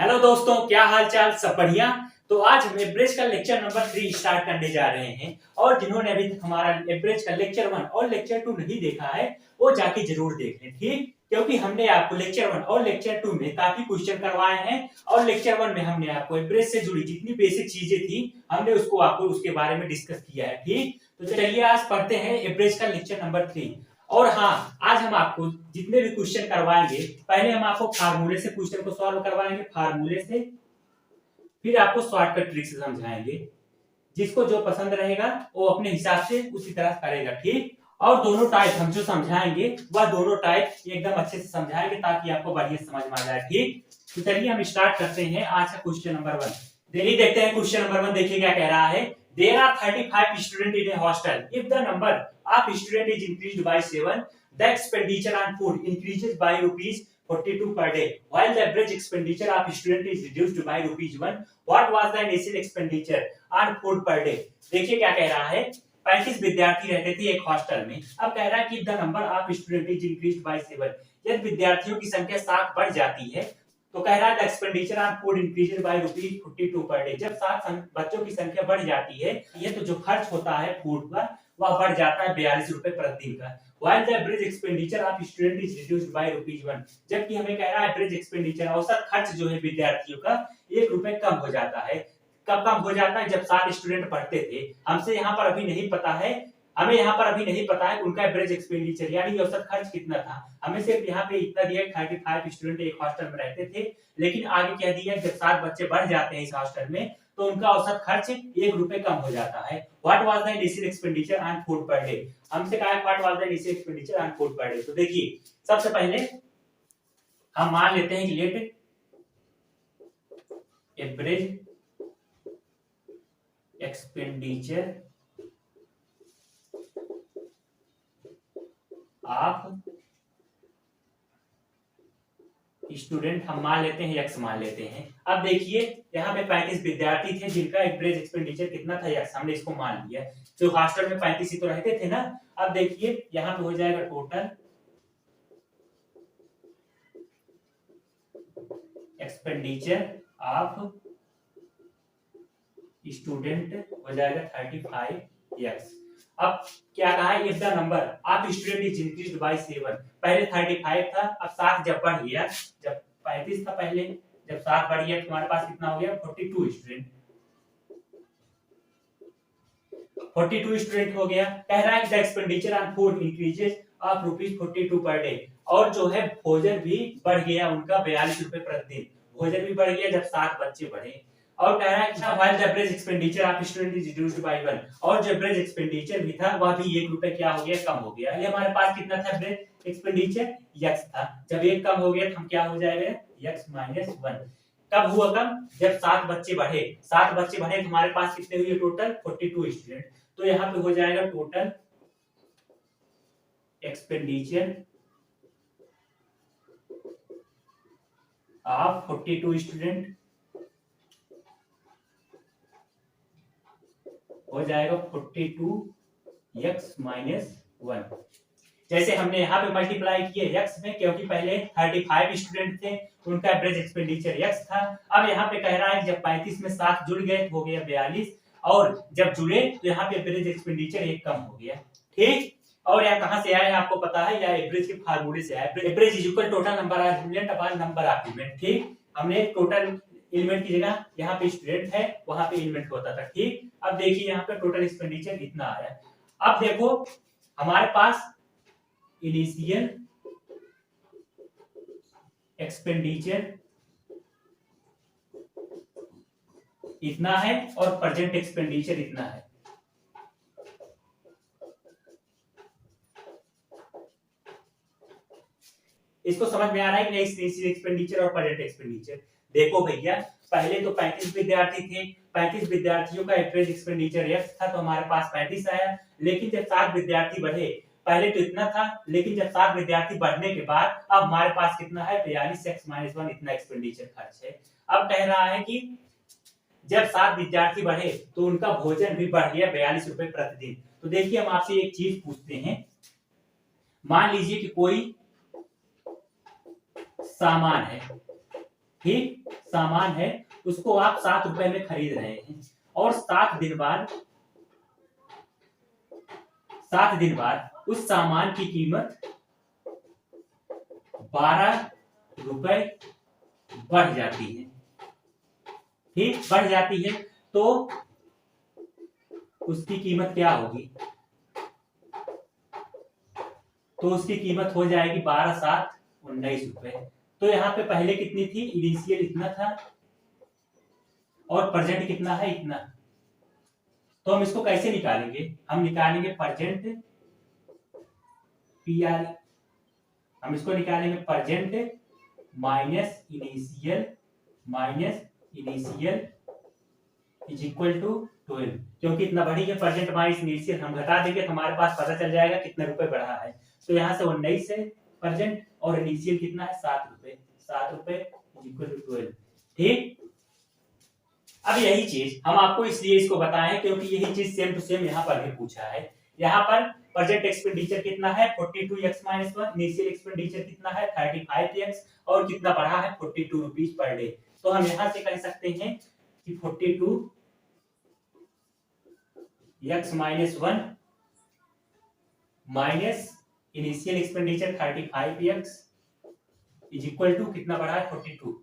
Hello दोस्तों, क्या हाल चाल? सब बढ़िया। तो आज हम एवरेज का लेक्चर नंबर 3 स्टार्ट करने जा रहे हैं। और जिन्होंने अभी तक हमारा एवरेज का लेक्चर 1 और लेक्चर 2 नहीं देखा है वो जाके जरूर देख लें, ठीक? क्योंकि हमने आपको लेक्चर 1 और लेक्चर 2 में काफी क्वेश्चन करवाए हैं। और लेक्चर 1 में हमने आपको एवरेज से जुड़ी जितनी बेसिक चीजें थी हमने उसको आपको उसके बारे में डिस्कस किया है, ठीक? तो चलिए आज पढ़ते हैं एवरेज का लेक्चर नंबर 3। और हाँ, आज हम आपको जितने भी क्वेश्चन करवाएंगे पहले हम आपको फार्मूले से क्वेश्चन को सॉल्व करवाएंगे, फार्मूले से, फिर आपको शॉर्टकट ट्रिक से समझाएंगे। जिसको जो पसंद रहेगा वो अपने हिसाब से उसी तरह करेगा, ठीक? और दोनों टाइप हम जो समझाएंगे वह दोनों टाइप एकदम अच्छे से समझाएंगे ताकि आपको बढ़िया समझ में आ जाए, ठीक? तो चलिए हम स्टार्ट करते हैं आज का क्वेश्चन नंबर 1। चलिए देखते हैं क्वेश्चन नंबर 1। देखिए क्या कह रहा है। There are 35 students in a hostel. If the number of students is increased by 7, the expenditure on food increases by rupees 42 per day, while the average expenditure of student is reduced by rupees 1. What was the initial expenditure on food per day? देखिए क्या कह रहा है। 35 विद्यार्थी रहते थे एक hostel में। अब कह रहा है कि the number of student is increased by 7। यदि विद्यार्थियों की संख्या 7 बढ़ जाती है तो कह रहा है expenditure on food increased by rupees 42 per day. जब 7 बच्चों की संख्या बढ़ जाती है ये तो जो खर्च होता है फूड पर वह बढ़ जाता है 42 रुपए प्रति दिन का। While the average expenditure of student is reduced by rupees 1। जबकि हमें कह रहा है एवरेज एक्सपेंडिचर औसत खर्च जो है विद्यार्थियों का 1 रुपए कम हो जाता है। कब कम हो जाता है? जब 7 स्टूडेंट पढ़ते थे। हमसे यहाँ पर अभी नहीं पता है, हमें यहाँ पर अभी नहीं पता है उनका एवरेज एक्सपेंडिचर यानी औसत खर्च कितना था। हमें सिर्फ यहाँ पे इतना दिया 35 स्टूडेंट एक हॉस्टल में रहते थे। लेकिन आगे कह दिया जब 7 बच्चे बढ़ जाते हैं इस हॉस्टल में तो उनका औसत खर्च 1 रुपए कम हो जाता है। What was the initial expenditure on food per day? हमसे कहा है what was the initial expenditure on food per day. तो देखिए सबसे पहले हम मान लेते हैं कि let average expenditure of student हम मान लेते हैं x मान लेते हैं। अब देखिए यहाँ पे 35 विद्यार्थी थे जिनका एवरेज एक्सपेंडिचर कितना था x, हमने इसको मान लिया। जो हॉस्टल में 35 ही तो रहते थे ना। अब देखिए यहाँ पे हो जाएगा टोटल एक्सपेंडिचर ऑफ स्टूडेंट हो जाएगा 35x। अब क्या कहा है? If the number of student is increased by 7। पहले 35 था, अब 7 जब बढ़ गया, जब 35 था पहले, जब 7 बढ़ गया तो हमारे पास कितना हो गया? 42 स्टूडेंट। 42 स्टूडेंट हो गया। कह रहा है the expenditure on food increases of rupees 42 per day. और जो है भोजन भी बढ़ गया उनका 42 रुपए प्रति दिन। भोजन भी बढ़ गया जब 7 बच्चे बढ़े। और कह रहा है while the average expenditure of student is reduced by 1। और जो एवरेज एक्सपेंडिचर भी था वह भी 1 रुपए क्या हो गया? कम हो गया। ये हमारे पास कितना था एवरेज एक्सपेंडिचर? x था। जब 1 कम हो गया तो हम क्या हो जाएगा? x minus 1। कब हुआ कम? जब 7 बच्चे बढ़े। 7 बच्चे बढ़े तो हमारे पास कितने हुए टोटल? 42 स्टूडेंट। तो यहाँ पे हो जाएगा टोटल एक्सपेंडिचर ऑफ 42 स्टूडेंट हो जाएगा 42x माइनस 1। जैसे हमने यहाँ पे मल्टीप्लाई किए x में क्योंकि पहले 35 स्टूडेंट थे उनका एवरेज एक्सपेंडिचर x था। अब यहाँ पे कह रहा है जब 35 में 7 जुड़ गए तो हो गया 42। और जब जुड़े तो यहाँ पे एवरेज एक्सपेंडिचर 1 कम हो गया, ठीक? और यह कहां से आया है आपको पता है? या एवरेज के फार्मूले से आया। Average is equal total number of element upon number of element, ठीक? हमने टोटल एलिमेंट की जगह यहाँ पे स्टूडेंट है वहां पे एलिमेंट होता था, ठीक? अब देखिए यहाँ पे टोटल एक्सपेंडिचर इतना आया। अब देखो हमारे पास इनिशियल एक्सपेंडिचर इतना है और प्रेजेंट एक्सपेंडिचर इतना है। इसको समझ में आ रहा है कि नहीं? इनिशियल एक्सपेंडिचर और प्रेजेंट एक्सपेंडिचर। देखो भैया पहले तो 35 विद्यार्थी थे। 35 विद्यार्थियों का एवरेज एक्सपेंडिचर x था तो हमारे पास 35 आया। लेकिन जब 7 विद्यार्थी बढ़े, पहले तो इतना था लेकिन जब 7 विद्यार्थी बढ़ने के बाद अब हमारे पास कितना है? 42x माइनस 1 इतना एक्सपेंडिचर खर्च है। अब कह रहा है कि जब 7 विद्यार्थी बढ़े तो उनका भोजन भी बढ़ गया 42 रुपए प्रतिदिन। तो देखिए हम आपसे एक चीज पूछते हैं। मान लीजिए कि कोई सामान है, ठीक? सामान है उसको आप 7 रुपए में खरीद रहे हैं और 7 दिन बाद उस सामान की कीमत 12 रुपए बढ़ जाती है। ठीक, बढ़ जाती है तो उसकी कीमत क्या होगी? तो उसकी कीमत हो जाएगी 12 7 19 रुपए। तो यहाँ पे पहले कितनी थी? इनिशियल इतना था और प्रेजेंट कितना है? इतना। तो हम इसको कैसे निकालेंगे? हम निकालेंगे प्रेजेंट पीआर, हम इसको निकालेंगे present minus initial is equal to 12, क्योंकि इतना बढ़ी है प्रेजेंट माइनस इनिशियल, हम घटा देंगे तो हमारे पास पता चल जाएगा कितने रुपए बढ़ा है। तो यहाँ से 19 है प्रेजेंट और इनिशियल कितना है? 7 रुपए, 7 रुपए इज इक्वल टू 12। ठीक, अब यही चीज हम आपको इसलिए इसको बताएं क्योंकि यही चीज सेम टू सेम यहाँ पर भी पूछा है। यहाँ पर प्रेजेंट एक्सपेंडिचर कितना है? 42x-1, इनिशियल एक्सपेंडिचर कितना है? 35x और कितना बढ़ा है? 42 रुपीज पर डे। तो हम यहाँ से कह सकते हैं कि 42x-1 minus initial expenditure 35x is equal to कितना बढ़ा है? 42।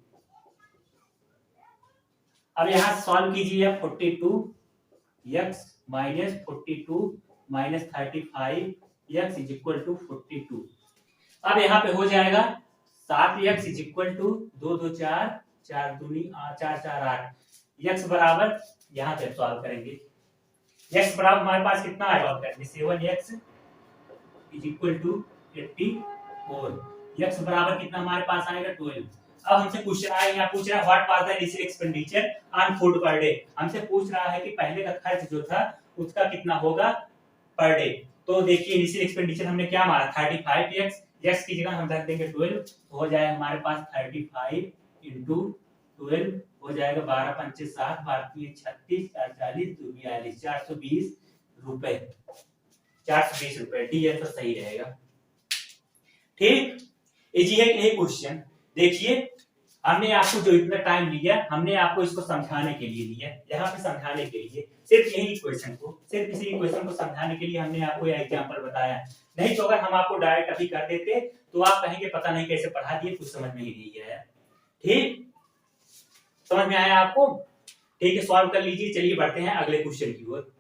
अब यहां सॉल्व कीजिए 42x minus 42 minus 35x is equal to 42। अब यहाँ पे हो जाएगा 7x इज इक्वल टू 2 2 4 4 दूनी 4 4 8 x बराबर, यहाँ पे सॉल्व करेंगे x बराबर हमारे पास कितना आएगा? 7x is equal to 84, x बराबर कितना हमारे पास आएगा? 12। अब हमसे क्वेश्चन आया, यहाँ पूछ रहा है what was the initial expenditure on food per day. हमसे पूछ रहा है कि पहले का खर्च जो था उसका कितना होगा पर डे। तो देखिए इनिशियल एक्सपेंडिचर हमने क्या मारा? 35x, x की जगह हम रख देंगे 12, तो हो जाएगा हमारे पास 35 इंटू 12 हो जाएगा 12 पंचे 7 12 36 40 42 420 रुपए, 420 रुपए। डी आंसर सही रहेगा। ठीक, इजी है कि नहीं क्वेश्चन? देखिए हमने आपको जो इतना टाइम लिया, हमने आपको इसको समझाने के लिए लिया, यहाँ पे समझाने के लिए सिर्फ यही क्वेश्चन को, सिर्फ इसी क्वेश्चन को समझाने के लिए हमने आपको यह एग्जांपल बताया। नहीं तो अगर हम आपको डायरेक्ट अभी कर देते तो आप कहेंगे पता नहीं कैसे पढ़ा दिए, कुछ समझ में ही नहीं आया। ठीक, समझ में आया आपको? ठीक है, सॉल्व कर लीजिए। चलिए बढ़ते हैं अगले क्वेश्चन की ओर।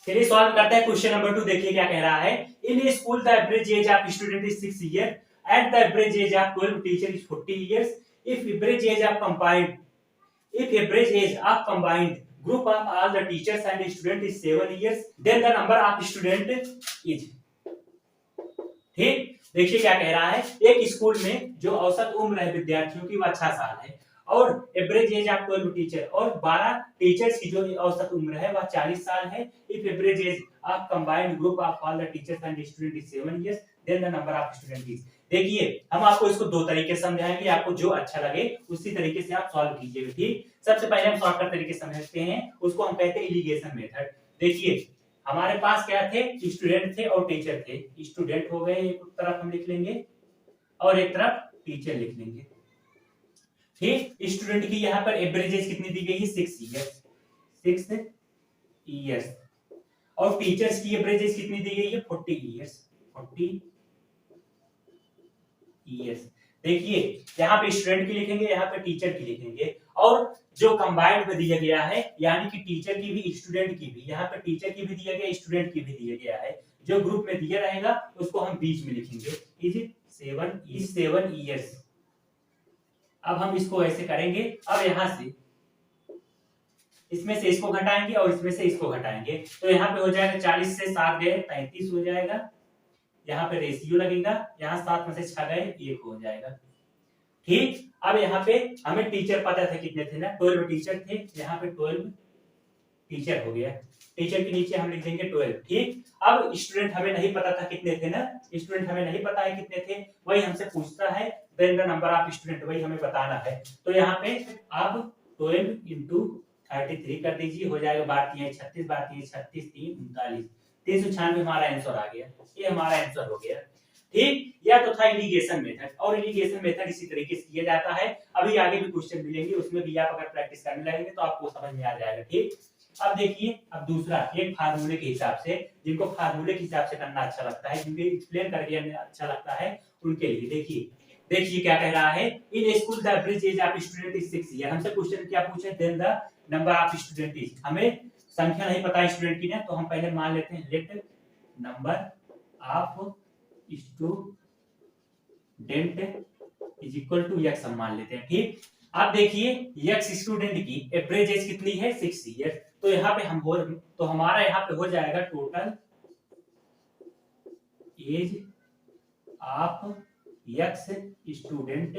चलिए सॉल्व करते हैं क्वेश्चन नंबर 2। देखिए क्या कह रहा है। In school the average age of student is 6 year at the average age of 12 teacher is 40 years. If average age of combined group of all the teachers and student is 7 years, then the number of student is। ठीक, देखिए क्या कह रहा है। एक school में जो औसत उम्र है विद्यार्थियों की वो 6 साल है और एवरेज एज ऑफ 12 टीचर और 12 टीचर्स की जो औसत उम्र है वह 40 साल है। If average age of combined group of all the teachers and student is 7 years, then the number of student is. देखिए हम आपको इसको दो तरीके से समझाएंगे, आपको जो अच्छा लगे उसी तरीके से आप सॉल्व कीजिएगा। ठीक, सबसे पहले हम शॉर्टकट तरीके से समझते हैं, उसको हम कहते हैं एलिगेशन मेथड। देखिए हमारे पास क्या थे? स्टूडेंट थे और टीचर थे। स्टूडेंट हो गए, एक तरफ हम लिख लेंगे और एक तरफ टीचर लिख लेंगे। ठीक, स्टूडेंट की यहाँ पर एवरेज एज कितनी दी गई है? 6 इयर्स और टीचर्स की एवरेज एज कितनी दी गई है? 40 इयर्स। देखिए यहाँ पे स्टूडेंट की लिखेंगे, यहाँ पे टीचर की लिखेंगे और जो कंबाइंड में दिया गया है यानी कि टीचर की भी स्टूडेंट की भी, यहाँ पे टीचर की भी दिया गया स्टूडेंट की भी दिया गया है, जो ग्रुप में दिया रहेगा उसको हम बीच में लिखेंगे। Is 7 years. अब हम इसको ऐसे करेंगे। अब यहाँ से इसमें से इसको घटाएंगे और इसमें से इसको घटाएंगे तो यहाँ पे हो जाएगा 40 से 7 गए 35 हो जाएगा। यहाँ पे रेशियो लगेगा, यहाँ 7 में से 6 गए 1 हो जाएगा। ठीक, अब यहाँ पे हमें टीचर पता थे कितने थे ना? 12 टीचर थे, यहाँ पे 12 टीचर हो गया। टीचर के नीचे हम लिख देंगे 12। ठीक, अब स्टूडेंट हमें नहीं पता था कितने थे ना? स्टूडेंट हमें नहीं पता है कितने थे, वही हमसे पूछता है then the number of student, वही हमें बताना है। तो यहाँ पे अब 12 इंटू 33 कर दीजिए, हो जाएगा 12 36 12 36 3 39 396 हमारा आंसर आ गया। ये हमारा आंसर हो गया। ठीक, या तो था इलिगेशन मेथड, और इलिगेशन मेथड इसी तरीके से किया जाता है। अभी आगे भी क्वेश्चन मिलेंगे, उसमें भी आप अगर प्रैक्टिस करने लगेंगे तो आपको समझ में आ जाएगा। ठीक, अब देखिए, अब दूसरा एक फार्मूले के हिसाब से, जिनको फार्मूले के हिसाब से करना अच्छा लगता है, जिनको एक्सप्लेन करके अच्छा लगता है, उनके लिए देखिए क्या कह रहा है। In school the average age of student is 6 year. हमसे क्वेश्चन क्या पूछे, then the number of student is. हमें संख्या नहीं पता स्टूडेंट की ना, तो हम पहले मान लेते हैं let number of student is equal to x हम मान लेते हैं। ठीक, अब देखिए x स्टूडेंट की एवरेज एज कितनी है, 6 ईयर। तो यहाँ पे तो हमारा यहाँ पे हो जाएगा total age of x student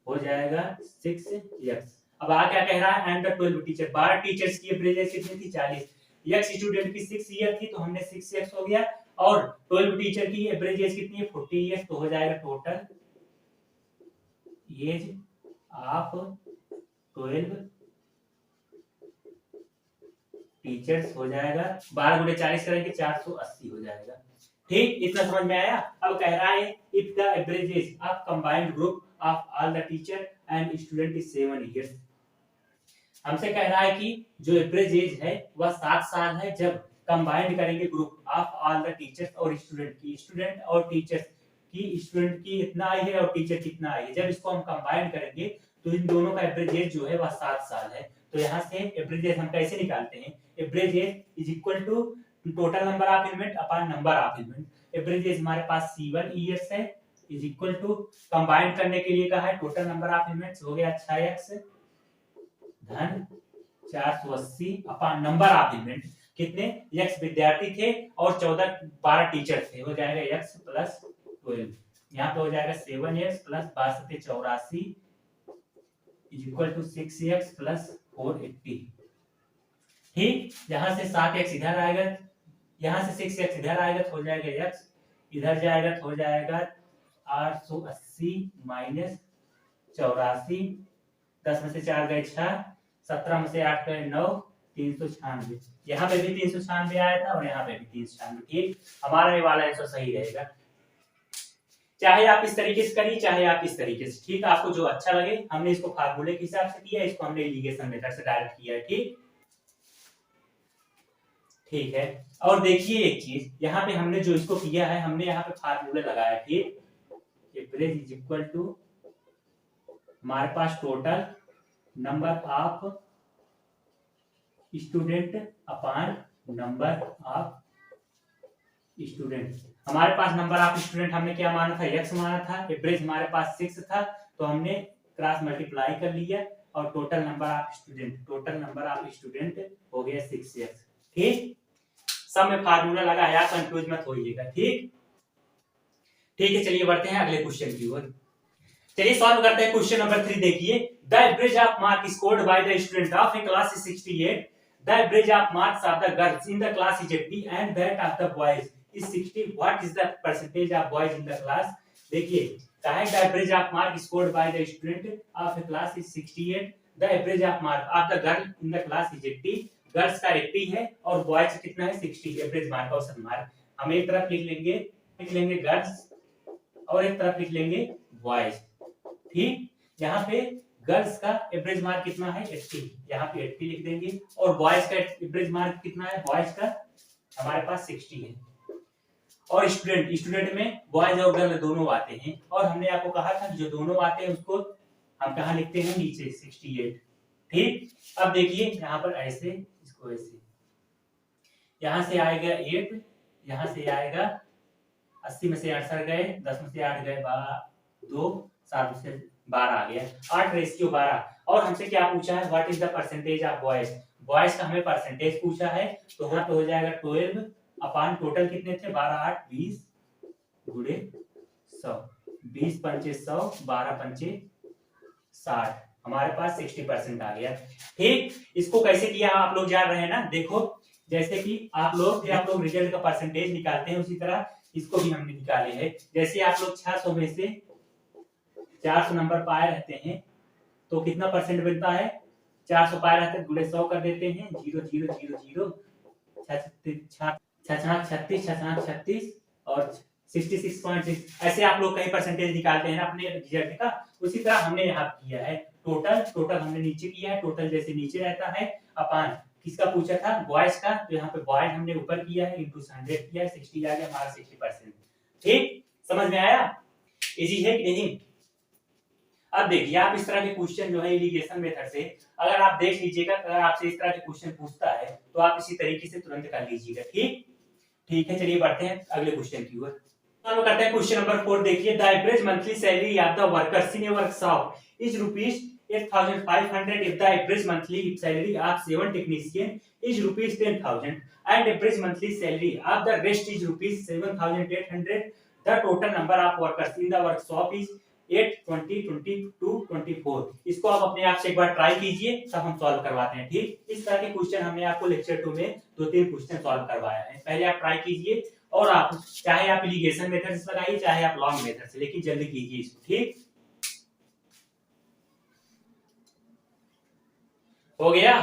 हो जाएगा 6x। अब आ क्या कह रहा है, एंड द 12 टीचर, 12 टीचर्स की एवरेज एज कितनी थी, 40। x स्टूडेंट की 6 ईयर थी तो हमने 6x हो गया, और 12 टीचर की एवरेज एज कितनी है, 40 ईयर्स। तो हो जाएगा टोटल एज ऑफ 12 टीचर्स हो जाएगा, 12 गुणे 40 करेंगे 480 हो जाएगा। ठीक, इतना समझ में आया। अब कह रहा है if the average age of combined group of all the teacher and student is 7 years. हमसे कह रहा है कि जो एवरेज एज है वह 7 साल है जब कंबाइंड करेंगे group of all the teachers और स्टूडेंट की, स्टूडेंट और टीचर्स की, स्टूडेंट की इतना आई है और टीचर कितना आई है, जब इसको हम कंबाइंड करेंगे तो इन दोनों का एवरेज एज जो है वह 7 साल है। तो यहाँ से एवरेज एज हम कैसे निकालते हैं, average age is equal to total number of element upon number of element. Average age हमारे पास 7 ईयर्स है, इज इक्वल टू कंबाइंड करने के लिए कहा है टोटल नंबर ऑफ एलिमेंट्स हो गया 6x धन 480 अपॉन नंबर ऑफ एलिमेंट, कितने x विद्यार्थी थे और 12 टीचर थे, हो जाएगा x प्लस 12। यहाँ पे हो जाएगा 7x plus 8284 is equal to 6x plus 480। ठीक, यहाँ से 7x इधर आएगा, यहाँ से 6x इधर आएगा तो हो जाएगा x, इधर जाएगा तो हो जाएगा 880 माइनस 84, 10 में से 4 गए 6, 17 में से 8 गए 9, 396। यहाँ पे भी 396 आया था और यहाँ पे भी 396। ठीक, हमारा ये वाला आंसर सही रहेगा। चाहे आप इस तरीके से करिए, चाहे आप इस तरीके से, ठीक, आपको जो अच्छा लगे। हमने इसको फार्मूले के हिसाब से किया, इसको हमने इलिगेशन मेथड से डायरेक्ट किया है। ठीक है, और देखिए एक चीज, यहाँ पे हमने जो इसको किया है, हमने यहाँ पे फार्मूले लगाया। ठीक, एवरेज इज इक्वल टू हमारे पास total number of student upon number of student. हमारे पास नंबर ऑफ स्टूडेंट हमने क्या माना था, x माना था, एवरेज हमारे पास 6 था, तो हमने क्रॉस मल्टीप्लाई कर लिया, और टोटल नंबर ऑफ स्टूडेंट हो गया 6x। ठीक, सब में फार्मूला लगाया, कंफ्यूज मत होइएगा। ठीक है, चलिए बढ़ते हैं अगले क्वेश्चन की ओर। चलिए सॉल्व करते हैं क्वेश्चन नंबर 3। देखिए, the average of mark scored by the student of A class is 68, the average of marks of the girls in the class is 80 and that of the boys is 60, what is the percentage of boys in the class. देखिए, कहा है the average of mark scored by the student of A class is 68, the average of mark of the girl in the class is 80, girls का 80 है और boys कितना है, 60। Average mark औसत mark हम एक तरफ लिख लेंगे गर्ल्स और एक तरफ लिख लेंगे बॉयज। ठीक, यहाँ पे गर्ल्स का एवरेज मार्क कितना है, 80, यहाँ पे 80 लिख देंगे, और बॉयज का एवरेज मार्क कितना है, बॉयज का हमारे पास 60 है। और स्टूडेंट में बॉयज और गर्ल दोनों आते हैं, और हमने आपको कहा था जो दोनों आते हैं उसको हम कहाँ लिखते हैं, नीचे 68। ठीक, अब देखिए यहाँ पर ऐसे, इसको ऐसे, यहाँ से आएगा 8, यहाँ से आएगा 80 में से 68 गए, 10 में से 8 गए 2, 7 में से 12 आ गया, 8:12। और हमसे क्या पूछा है, what is the percentage of boys. Boys का हमें परसेंटेज पूछा है, तो यहाँ पे हो जाएगा 12 अपॉन टोटल कितने थे, 12 8 20 गुणे 100, 20 पंचे 100, 12 पंचे 60, हमारे पास 60% आ गया। ठीक, इसको कैसे किया आप लोग जान रहे हैं ना। देखो, जैसे कि आप लोग रिजल्ट का परसेंटेज निकालते हैं, उसी तरह इसको भी हमने निकाले हैं। जैसे आप लोग 600 में से 400 नंबर पाए रहते हैं तो कितना परसेंट बनता है, 400 पाए रहते हैं, गुणे 100 कर देते हैं, 0 0 0 0, 36 और 66.6 ऐसे आप लोग कई परसेंटेज निकालते हैं ना अपने रिजल्ट का, उसी तरह हमने यहाँ किया है। टोटल हमने नीचे किया है, टोटल जैसे नीचे रहता है अपान किसका पूछा था, बॉयज का, तो यहाँ पे बॉयज हमने ऊपर किया है इंटू 100 किया है, 60 आ गया हमारा 60%। ठीक, समझ में आया? इजी है कि नहीं? अब देखिए आप इस तरह के क्वेश्चन जो है इरिगेशन मेथड से अगर आप देख लीजिएगा, अगर आपसे इस तरह के क्वेश्चन पूछता है तो आप इसी तरीके से तुरंत कर लीजिएगा। ठीक ठीक है, चलिए बढ़ते हैं अगले क्वेश्चन की ओर। चालू करते हैं क्वेश्चन नंबर 4। देखिए the average monthly salary of the workers in A workshop is rupees 8500 if the average monthly salary of 7 technician is rupees 10,000 and average monthly salary of the rest is rupees 7,800, the total number of workers in the workshop is 8, 20, 22, 24। इसको आप अपने आप से एक बार try कीजिए, तब हम solve करवाते हैं। ठीक, इस तरह के क्वेश्चन हमने आपको लेक्चर 2 में 2-3 क्वेश्चन सॉल्व करवाया है। पहले आप ट्राई कीजिए और आप चाहे आप इरिगेशन मेथड से लगाइए चाहे आप लॉन्ग मेथड से, लेकिन जल्दी कीजिए इसको। ठीक, हो गया?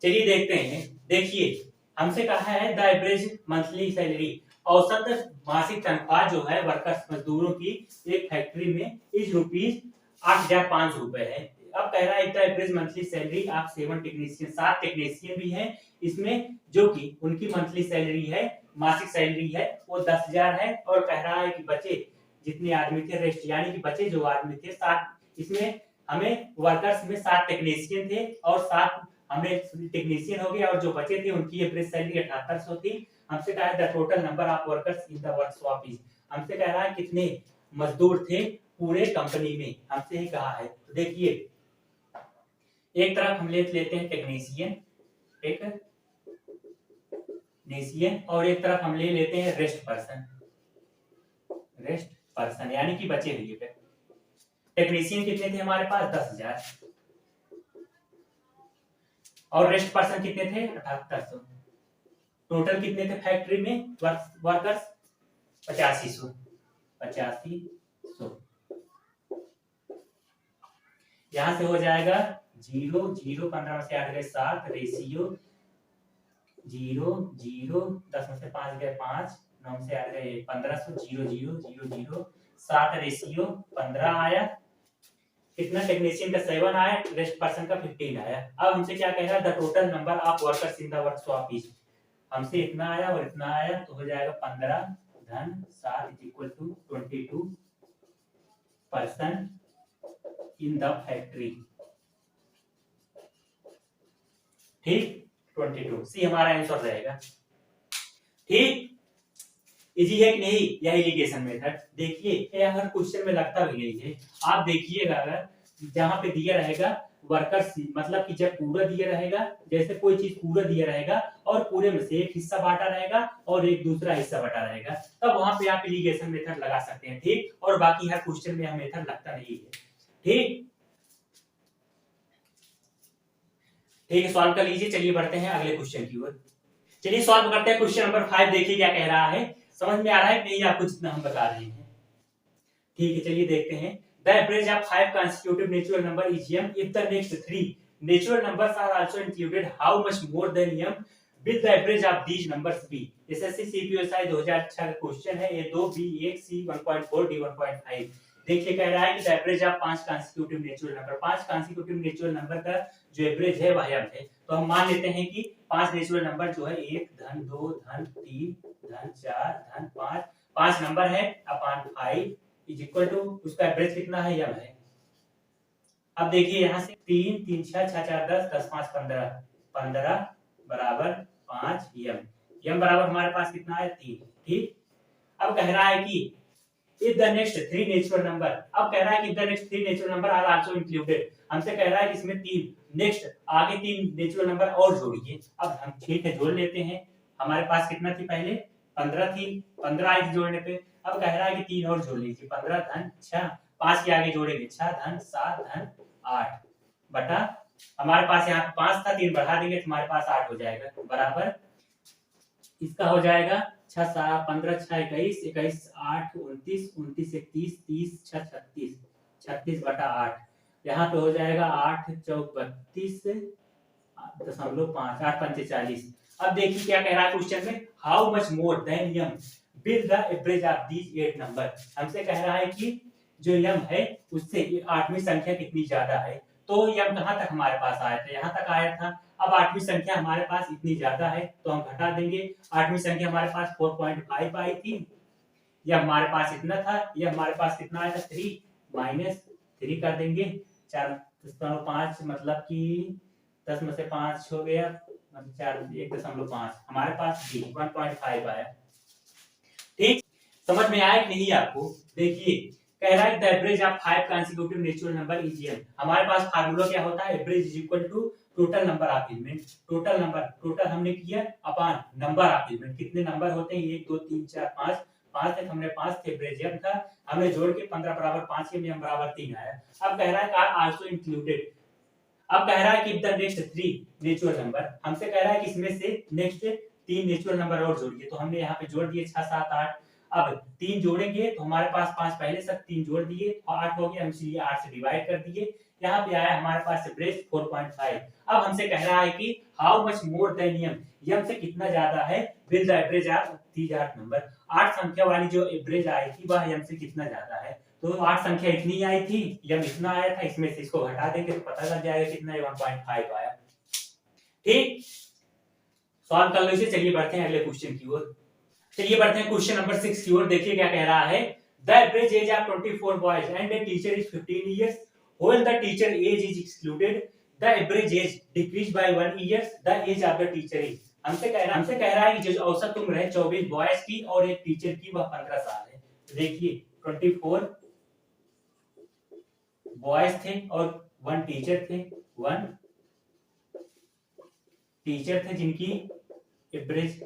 चलिए देखते हैं। देखिए हमसे कहा है द एवरेज मंथली सैलरी, औसत मासिक तनख्वाह जो है वर्कर्स मजदूरों की एक फैक्ट्री में इज रुपीज 8,500 रुपए है। अब कह रहा है द एवरेज मंथली सैलरी आप 7 टेक्नीशियन, 7 टेक्नीशियन भी हैं इसमें, जो कि उनकी मंथली सैलरी है, मासिक सैलरी है वो 10,000 है। और कह रहा है कि बचे जितने आदमी थे रेस्ट, यानी कि बचे जो आदमी थे 7, इसमें हमें वर्कर्स में 7 टेक्नीशियन थे और 7 हमने टेक्नीशियन हो गए और जो बचे थे उनकी एवरेज सैलरी 7800 थी। हमसे कहा है the total number of workers in the workshop is, हमसे कह रहा है कितने मजदूर थे पूरे कंपनी में, हमसे ही कहा है। तो देखिए एक तरफ हम लेते हैं टेक्नीशियन, और एक तरफ हम ले लेते हैं रेस्ट पर्सन यानी कि बचे हुए। टेक्नीशियन कितने थे हमारे पास 10,000 और रेस्ट पर्सन कितने थे 7800। टोटल कितने थे फैक्ट्री में वर्कर्स 8500। यहां से हो जाएगा 0 0 15 में से 8 गए 7, रेशियो 0 0 10 में से 5 गए 5, 9 में से 8 गए 1500, 0 0 0 0 7 रेशियो 15 आया। कितना टेक्नीशियन का 7 आया, रेस्ट पर्सन का 15 आया। अब हमसे क्या कह रहा है the total number of workers in the workshop is, हमसे इतना आया और इतना आया तो हो जाएगा 15 धन 7 is equal to 22 person in the factory. ठीक, 22 सी हमारा आंसर रहेगा। ठीक, इजी है कि नहीं? यह इरिगेशन मेथड। देखिए हर क्वेश्चन में लगता भी नहीं है। आप देखिएगा अगर जहां पे दिया रहेगा वर्कर्स, मतलब कि जब पूरा दिया रहेगा, जैसे कोई चीज पूरा दिया रहेगा और पूरे में से एक हिस्सा बांटा रहेगा और एक दूसरा हिस्सा बटा रहेगा, तब वहां पे आप इरिगेशन मेथड लगा सकते हैं। ठीक, और बाकी हर क्वेश्चन में यह मेथड लगता नहीं है। ठीक ठीक है, सॉल्व कर लीजिए। चलिए बढ़ते हैं अगले क्वेश्चन की ओर। चलिए सॉल्व करते हैं क्वेश्चन नंबर 5। देखिए क्या कह रहा है, समझ में आ रहा है कि नहीं आपको जितना हम बता रहे हैं? ठीक है, चलिए देखते हैं। The average of 5 consecutive natural number is m if the next 3 natural numbers are also included, how much more than m will the average of these numbers be? SSC CPSI 2006 का क्वेश्चन है, A2 B1 C 1.4 D 1.5। देखिए कह रहा है कि the average of 5 consecutive natural number, 5 consecutive natural number का जो average है वह m है। तो हम मान लेते हैं कि 5 नेचुरल नंबर जो है 1 धन 2 धन 3 धन 4 धन 5 नंबर है अपॉन 5 इज इक्वल टू उसका एवरेज कितना है m है। अब देखिए यहाँ से 3 3 6 6 4 10 10 5 15 बराबर 5 m बराबर हमारे पास कितना है 3। ठीक, अब कह रहा है कि if the next 3 natural number, अब कह रहा है कि if the next 3 natural number are also included, हमसे कह रहा है कि इसमें 3 नेक्स्ट आगे 3 नेचुरल नंबर और जोड़िए। अब हम ठीक है जोड़ लेते हैं। हमारे पास कितना थी पहले 15 थी, 15 आई थी जोड़ने पे। अब कह रहा है कि 3 और जोड़ लीजिए, 15 धन 6, 5 के आगे जोड़ेंगे 6 धन 7 धन 8 बटा हमारे पास यहाँ 5 था, 3 बढ़ा देंगे तो हमारे पास 8 हो जाएगा बराबर इसका हो जाएगा 6 7 15 6 21 21 8 29 29 31 30 6 36 36 बटा 8। यहाँ पे हो जाएगा 8 चौक 32 दशमलव 5 8 पंचे 40। अब देखिए क्या कह रहा है क्वेश्चन में, how much more than m with the average of these 8 number. हमसे कह रहा है कि जो यम है उससे 8वीं संख्या कितनी ज्यादा है। तो यम कहाँ तक हमारे पास आया था, यहाँ तक आया था। अब 8वीं संख्या हमारे पास इतनी ज्यादा है तो हम घटा देंगे। 8वीं संख्या हमारे पास 4.5 आई थी, यह हमारे पास इतना था, यह हमारे पास कितना आया था 3 माइनस 3 कर देंगे। 4.5 मतलब कि 10 में से 5 हो गया, 1.5 हमारे पास 1.5 आया। ठीक, समझ में आया कि नहीं आपको। देखिए कह रहा है the average of 5 consecutive natural number is n। हमारे पास फार्मूला क्या होता है, average is equal to total number of element. Total number, total हमने किया अपॉन नंबर ऑफ एलिमेंट। कितने नंबर होते हैं, 1 2 3 4 5, 5 तक हमने 5 थे, एवरेज m था, हमने जोड़ के 15 बराबर 5 के m बराबर 3 आया। अब कह रहा है कार आल्सो इंक्लूडेड। अब कह रहा है कि द नेक्स्ट 3 नेचुरल नंबर, हमसे कह रहा है कि इसमें से नेक्स्ट 3 नेचुरल नंबर और जोड़िए। तो हमने यहाँ पे जोड़ दिए 6 7 8। अब 3 जोड़ेंगे तो हमारे पास 5 पहले से 3 जोड़ दिए और 8 हो गया, हम इसलिए 8 से डिवाइड कर दिए। यहाँ पे आया हमारे पास एवरेज 4.5। अब हमसे कह रहा है कि हाउ मच मोर देन यम से कितना ज्यादा है with the average of these 8 number. 8 संख्या वाली जो एवरेज आई थी वह यम से कितना ज्यादा है। तो 8 संख्या इतनी आई थी, यम इतना आया था, इसमें से इसको घटा देंगे तो पता लग जाएगा कितना 1.5 आया। ठीक, सॉल्व कर लो इसे। चलिए बढ़ते हैं अगले क्वेश्चन की ओर। चलिए बढ़ते हैं क्वेश्चन नंबर 6 की ओर। देखिए क्या कह रहा है, the average age of 24 boys and the teacher is 15 years when the teacher age is excluded the average age decreases by 1 year the age of the teacher is. हमसे कह रहा है कि जो औसत उम्र है 24 बॉयज की और एक टीचर की वह 15 साल है। देखिए 24 बॉयज थे और 1 टीचर थे, 1 टीचर थे जिनकी एवरेज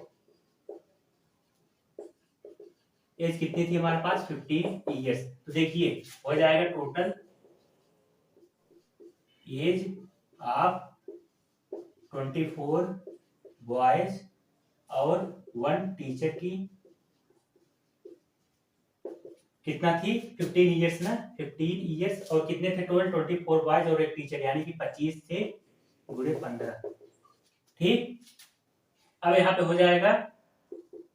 एज कितनी थी हमारे पास 15 इयर्स। तो देखिए हो जाएगा टोटल एज ऑफ 24 बॉयज और 1 टीचर की कितना थी 15 इयर्स ना, 15 इयर्स। और कितने थे टोटल 24 बॉयज और एक टीचर, यानी कि 25 थे पूरे 15। ठीक, अब यहाँ पे हो जाएगा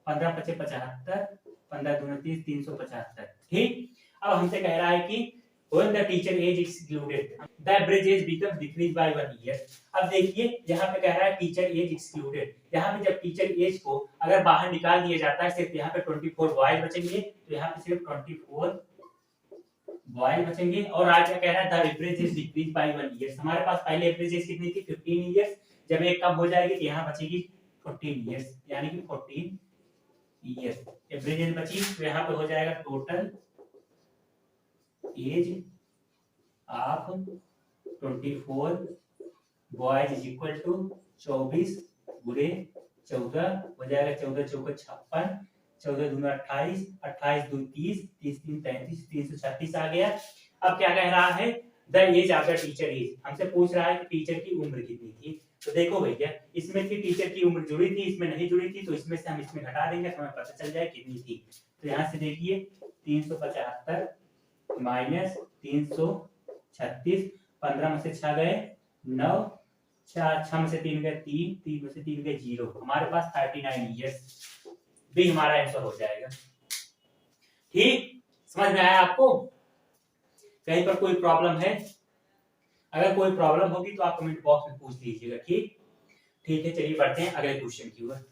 15 पचे 75, 15 दूनी 30, 375। ठीक, अब हमसे कह रहा है कि when the teacher age excluded the average age becomes decreased by 1 year। अब देखिए यहाँ पे कह रहा है टीचर एज एक्सक्लूडेड। यहाँ पे जब टीचर एज को अगर बाहर निकाल दिया जाता है, सिर्फ यहाँ पे 24 बॉयज बचेंगे, तो यहाँ पे सिर्फ 24 बॉयज बचेंगे। और आज क्या कह रहा है, the average is decrease by 1 year. हमारे पास पहले एवरेज एज कितनी थी 15 इयर्स, जब एक कम हो जाएगी तो यहाँ बचेगी 14 इयर्स, यानी कि 14 इयर्स एवरेज एज बची। तो यहाँ पे हो जाएगा total age of 24 boys is equal to 24 गुणे 14 हो जाएगा, 14 चौका 56, 14 दूना 28, 28 दो 30, 30 तीन 33, 336 आ गया। अब क्या कह रहा है, the age of the teacher is. हमसे पूछ रहा है कि टीचर की उम्र कितनी थी। तो देखो भैया इसमें से टीचर की उम्र जुड़ी थी, इसमें नहीं जुड़ी थी, तो इसमें से हम इसमें घटा देंगे तो हमें पता चल जाए कितनी थी। तो यहाँ से देखिए 375 माइनस 336, 15 में से 6 गए 9, 6 में से 3 गए 3, 3 में से 3 गए 0, हमारे पास 39 इयर्स भी हमारा आंसर हो जाएगा। ठीक, समझ में आया आपको। कहीं पर कोई प्रॉब्लम है, अगर कोई प्रॉब्लम होगी तो आप कमेंट बॉक्स में पूछ लीजिएगा। ठीक, ठीक है, चलिए बढ़ते हैं अगले क्वेश्चन की ओर।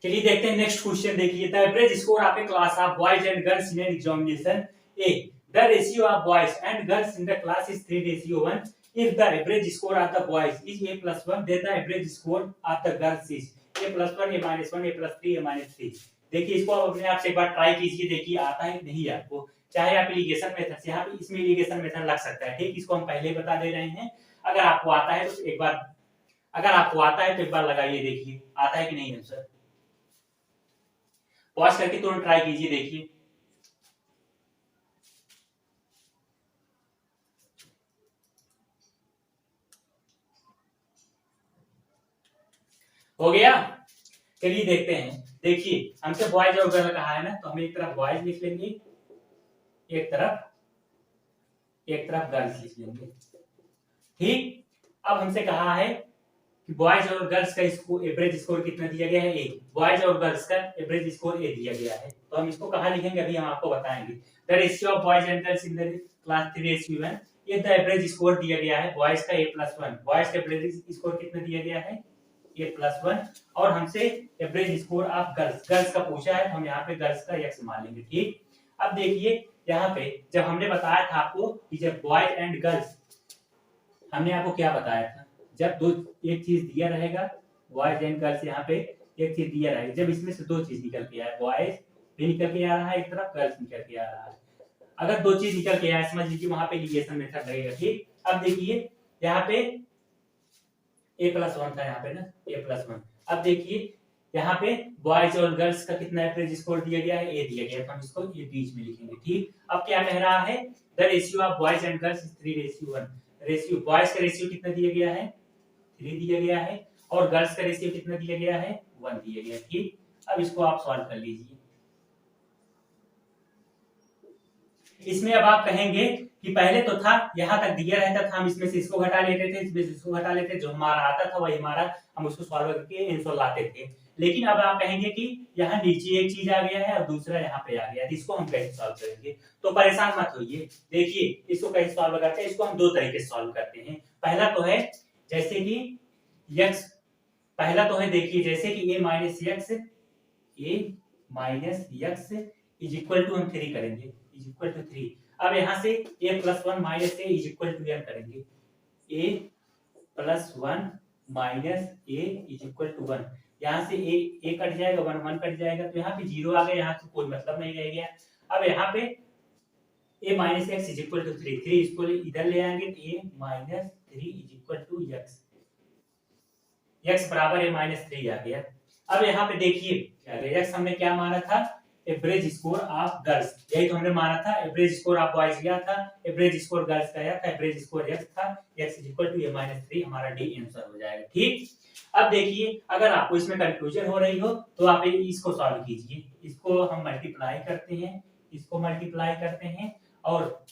चलिए देखते हैं नेक्स्ट क्वेश्चन। देखिए the average score of A class of boys and girls in an examination A, the ratio of boys and girls in the class is 3:1। if the average score of the boys is a+1 then the average score of the girls is a+1 a-1 a+3 a-3। देखिए इसको आप अपने आप से एक बार try कीजिए, देखिए आता है कि नहीं आपको। चाहे आप एलिगेशन मेथड से, यहाँ पे इसमें एलिगेशन मेथड लग सकता है। ठीक, इसको हम पहले ही बता दे रहे हैं। अगर आपको आता है तो एक बार, अगर आपको आता है तो एक बार लगाइए, देखिए आता है कि नहीं आंसर। पॉज करके तुरंत ट्राई कीजिए, देखिए। हो गया, चलिए देखते हैं। देखिए हमसे बॉयज और गर्ल कहा है ना, तो हम एक तरफ बॉयज लिख लेंगे, एक तरफ गर्ल्स लिख लेंगे। ठीक, अब हमसे कहा है कि बॉयज और गर्ल्स का इसको एवरेज स्कोर कितना दिया गया है, ए। बॉयज और गर्ल्स का एवरेज स्कोर ए दिया गया है, तो हम इसको कहाँ लिखेंगे अभी हम आपको बताएंगे। The ratio of boys and girls in the class 3:1, ये द एवरेज स्कोर दिया गया है बॉयज का A+1, बॉयज का एवरेज स्कोर कितना दिया गया है A+1, और हमसे average score of girls, girls का पूछा है तो हम यहाँ पे गर्ल्स का x मान लेंगे। ठीक, अब देखिए यहाँ पे जब हमने बताया था आपको कि जब बॉयज एंड गर्ल्स, हमने आपको क्या बताया था, जब दो एक चीज दिया रहेगा बॉयज एंड गर्ल्स, यहाँ पे एक चीज दिया रहेगा, जब इसमें से दो चीज निकल के आए, बॉयज भी निकल के आ रहा है एक तरफ, गर्ल्स निकल के आ रहा है, अगर दो चीज निकल के आए समझ लीजिए वहां पे लिगेशन मेथड लगेगा। ठीक, अब देखिए यहाँ पे A+1 था, यहाँ पे ना A+1, अब देखिए यहाँ पे बॉयज और गर्ल्स का कितना एवरेज स्कोर दिया गया है, ए दिया गया है, तो हम इसको ये बीच में लिखेंगे। ठीक, अब क्या कह रहा है, the ratio of boys and girls is 3:1, ratio boys का रेशियो कितना दिया गया है 3 दिया गया है, और गर्ल्स का रेशियो कितना दिया गया है 1 दिया गया है। ठीक, अब इसको आप सॉल्व कर लीजिए। इसमें अब आप कहेंगे कि पहले तो था यहाँ तक दिया रहता था, हम इसमें से इसको घटा लेते थे, इसमें से इसको घटा लेते, जो हमारा आता था वही हमारा, हम उसको सॉल्व करके आंसर लाते थे। लेकिन अब आप कहेंगे कि यहाँ नीचे एक चीज आ गया है और दूसरा यहाँ पे आ गया है, इसको हम कैसे सॉल्व करेंगे, तो परेशान मत होइए। देखिए इसको कैसे सॉल्व करते हैं, इसको हम दो तरीके से सॉल्व करते हैं। पहला तो है जैसे कि x, पहला तो है देखिए जैसे कि a minus x is equal to हम 3 करेंगे, इज इक्वल टू 3। अब यहाँ से A+1 minus A is equal to n करेंगे, A+1 minus A is equal to 1, यहाँ से ए कट जाएगा, 1 कट जाएगा, तो यहाँ पे 0 आ गया, यहाँ से कोई मतलब नहीं रह गया। अब यहाँ पे a minus x is equal to 3, 3 इसको इधर ले आएंगे तो a minus 3 is equal to x, x बराबर a माइनस 3 आ गया। अब यहाँ पे देखिए क्या गया, x हमने क्या माना था, एवरेज स्कोर ऑफ गर्ल्स, यही तो हमने माना था, एवरेज स्कोर ऑफ बॉयज गया था, एवरेज स्कोर गर्ल्स का आया था, एवरेज स्कोर x था, x is equal to a minus 3, हमारा डी आंसर हो जाएगा। ठीक, अब देखिए अगर आपको इसमें कंफ्यूजन हो रही हो तो आप इसको सॉल्व कीजिए, इसको हम मल्टीप्लाई करते हैं, इसको मल्टीप्लाई करते हैं और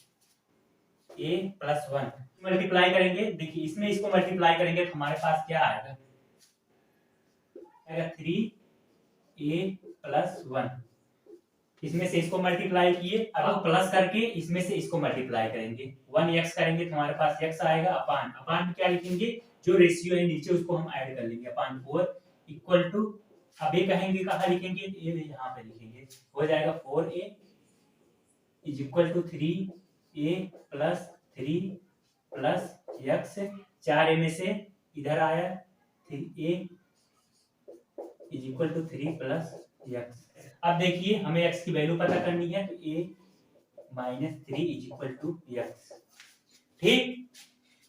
A+1 मल्टीप्लाई करेंगे, देखिए इसमें इसको मल्टीप्लाई करेंगे तो हमारे पास क्या आएगा, 3a+1, इसमें से इसको मल्टीप्लाई किए, अब प्लस करके इसमें से इसको मल्टीप्लाई करेंगे, 1x करेंगे तो हमारे पास x आएगा, अपान अपान में क्या लिखेंगे, जो रेशियो है नीचे उसको हम ऐड कर लेंगे, अपान 4 इक्वल टू, अब ये कहेंगे कहाँ लिखेंगे, ये यहाँ पे लिखेंगे, हो जाएगा 4a is equal to 3a+3 plus x, 4a में से इधर आया 3a is equal to 3 plus x। अब देखिए हमें x की वैल्यू पता करनी है, तो a minus 3 is equal to x। ठीक,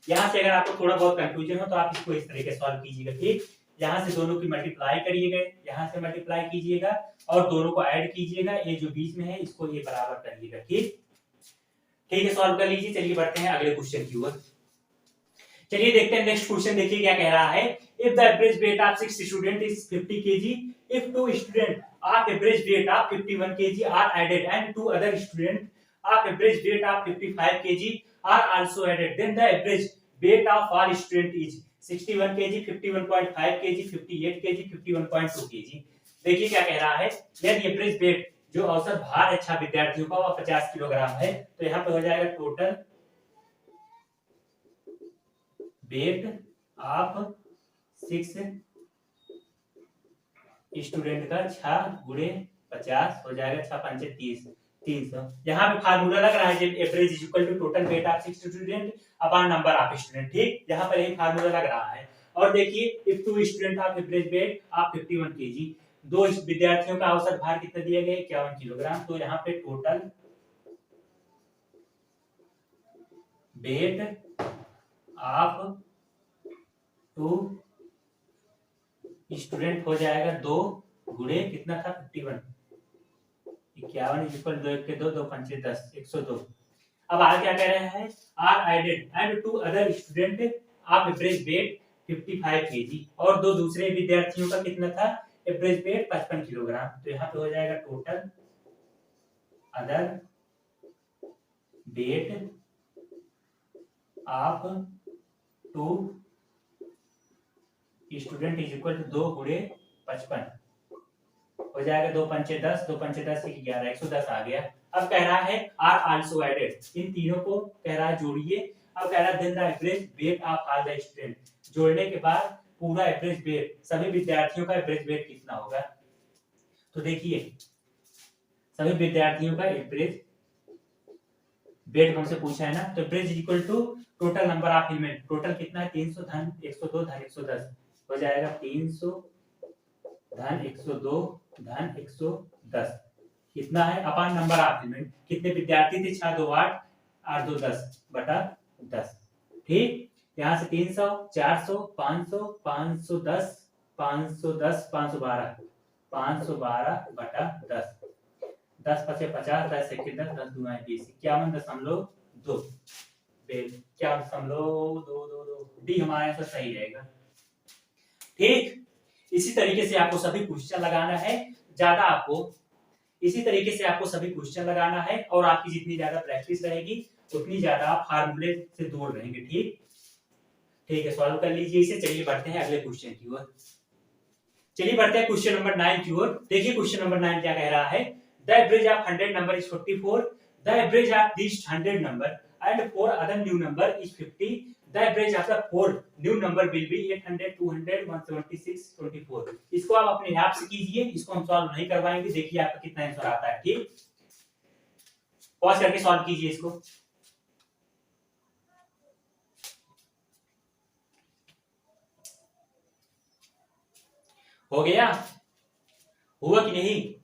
यहाँ से अगर आपको थोड़ा बहुत कंफ्यूजन हो तो आप इसको इस तरीके से सॉल्व कीजिएगा। ठीक, यहाँ से दोनों की मल्टीप्लाई करिएगा, यहाँ से मल्टीप्लाई कीजिएगा और दोनों को ऐड कीजिएगा, ये जो बीच में है इसको ये बराबर करिएगा। ठीक, ठीक है, सॉल्व कर लीजिए। चलिए बढ़ते हैं अगले क्वेश्चन की ओर। चलिए देखते हैं नेक्स्ट क्वेश्चन, देखिए क्या कह रहा है, if the average weight of 6 student is 50 kg, if 2 student of average weight of 51 kg are added and 2 other student of average weight of 55 kg are also added, then the average weight of all student is 61 kg, 51.5 kg, 58 kg, 51.2 kg। देखिए क्या कह रहा है, यदि average weight जो औसत भार है 6 विद्यार्थियों का वह 50 किलोग्राम है, तो यहाँ पे हो जाएगा टोटल वेट ऑफ 6 स्टूडेंट का 6 गुणे 50 हो जाएगा, 6 पंचे 30, 300। यहाँ पे फार्मूला लग रहा है जब average is equal to total weight of 6 student upon number of student. ठीक, यहाँ पर यही फार्मूला लग रहा है। और देखिए if 2 student of average weight of 51 kg, 2 विद्यार्थियों का औसत भार कितना दिया गया है 51 किलोग्राम, तो यहाँ पे टोटल वेट ऑफ 2 स्टूडेंट हो जाएगा 2 गुणे कितना था 51, 51 इक्वल 2 1 के 2, 2 पंचे 10, 102। अब आगे क्या कह रहे हैं, are added and 2 other student of average weight 55 kg, और 2 दूसरे विद्यार्थियों का कितना था एवरेज वेट 55 किलोग्राम, तो यहाँ पे हो जाएगा total other weight of 2 student is equal to 2 गुणे 55 हो जाएगा। 2 पंचे 10, 2 पंचे 10, 11, 110 आ गया। अब कह रहा है आर आल्सो एडेड, इन तीनों को कह रहा है जोड़िए। अब कह रहा है then the average weight of all the student, जोड़ने के बाद पूरा एवरेज वेट, सभी विद्यार्थियों का एवरेज वेट कितना होगा। तो देखिए सभी विद्यार्थियों का एवरेज वेट हमसे पूछा है ना, तो average is equal to total number of element, total कितना है 300 धन 102 धन 110 हो जाएगा। 300 धन 102 धन 110 कितना है अपान नंबर ऑफ एलिमेंट, कितने विद्यार्थी थे 6 2 8 8 2 10 बटा 10। ठीक, यहाँ से 300 400 500 510 510 512 512 बटा 10, 10 पचे 50 10 एक 10 10 दूना 20 51.2 51.222 डी हमारा आंसर सही रहेगा। ठीक, इसी तरीके से आपको सभी क्वेश्चन लगाना है, ज्यादा आपको इसी तरीके से आपको सभी क्वेश्चन लगाना है, और आपकी जितनी ज्यादा प्रैक्टिस रहेगी उतनी ज्यादा आप फार्मूले से दूर रहेंगे। ठीक ठीक है, सॉल्व कर लीजिए इसे। चलिए बढ़ते हैं अगले क्वेश्चन की ओर। चलिए बढ़ते हैं क्वेश्चन नंबर 9 की ओर। देखिए क्वेश्चन नंबर 9 क्या कह रहा है, the average of 100 number is 44, the average of this 100 number and 4 other new number is 50, the average of the 4 new number will be 800 200 176 24। इसको आप अपने आप से कीजिए, इसको हम सॉल्व नहीं करवाएंगे। देखिए आपका कितना आंसर आता है। ठीक, पॉज करके सॉल्व कीजिए इसको। हो गया, हुआ कि नहीं,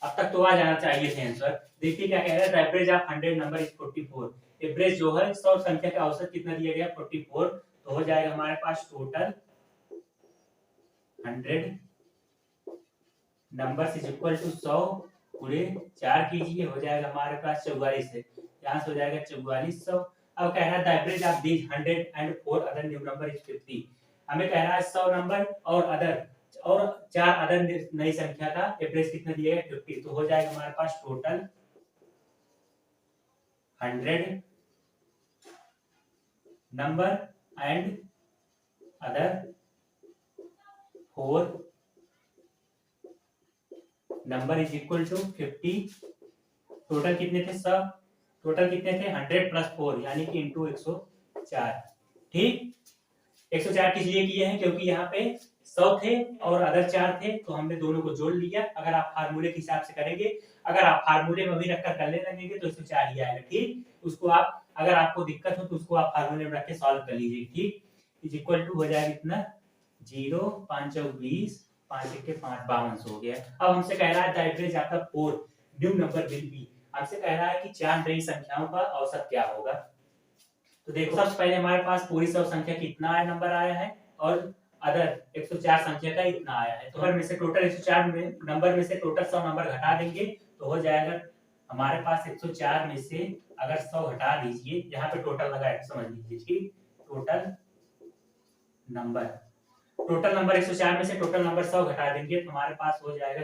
अब तक तो आ जाना चाहिए थे आंसर। देखिए क्या कह रहा है, average of 100 number is 44, average जो है 100 संख्या का औसत कितना दिया गया 44, तो हो जाएगा हमारे पास total 100 number is equal to 100 गुणे 4 कीजिए, हो जाएगा हमारे पास 44 है, यहाँ से हो जाएगा 4400। अब कह रहा है the average of these 100 and 4 other new number is 50, हमें कह रहा है 100 नंबर और 4 अदर नई संख्या का एवरेज कितना दिया है 50, तो हो जाएगा हमारे पास total 100 number and other 4 number is equal to 50। Total कितने थे सब, टोटल कितने थे 100 प्लस 4 यानी कि इंटू 104। ठीक, 104 किस लिए किए हैं, क्योंकि यहाँ पे 100 थे और अदर 4 थे, तो हमने दोनों को जोड़ लिया। अगर आप फार्मूले के हिसाब से करेंगे, अगर आप फार्मूले में भी रखकर करने लगेंगे तो 104 ही आएगा। ठीक, उसको आप अगर आपको दिक्कत हो तो उसको आप फार्मूले में रख के सॉल्व कर लीजिए। ठीक, इज इक्वल टू हो जाएगा इतना 0 5 20 5 1 5 52 हो गया। अब हमसे कह रहा है the average of the 4 new number will be, हमसे कह रहा है कि 4 नई संख्याओं का औसत क्या होगा। तो देखो सबसे पहले हमारे पास पूरी 100 संख्या कितना नंबर आया है और अदर 104 संख्या का इतना आया है, तो अगर में से टोटल 104 नंबर में से टोटल 100 नंबर घटा देंगे तो हो जाएगा हमारे पास 104 में से अगर 100 घटा दीजिए, यहाँ पे टोटल लगाए समझ लीजिए। ठीक, टोटल नंबर 104 में से टोटल नंबर 100 घटा देंगे तो हमारे पास हो जाएगा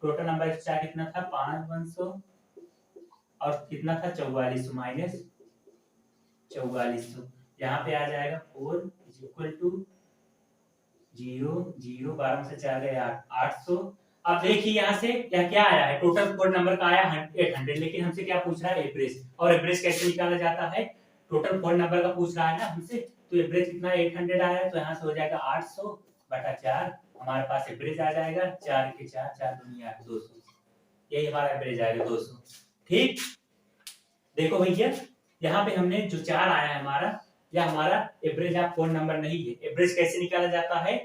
टोटल नंबर 104 कितना था 5100 और कितना था 4400 माइनस 4400, यहाँ पे आ जाएगा 4 इज इक्वल टू 0 0 12 में से 4 गए 800। अब देखिए यहाँ से क्या आया है, टोटल 4 नंबर का आया 800, लेकिन हमसे क्या पूछ रहा है एवरेज, और एवरेज कैसे निकाला जाता है, टोटल 4 नंबर का पूछ रहा है ना हमसे, तो एवरेज कितना 800 आया है, तो यहाँ से हो जाएगा 800 बटा 4, हमारे पास एवरेज आ जाएगा 4 के 4 4 दूनी 8 200, यही हमारा एवरेज आएगा 200। ठीक, देखो भैया यहाँ पे हमने जो 4 आया है हमारा, या हमारा एवरेज ऑफ 4 नंबर नहीं है। एवरेज कैसे निकाला जाता है,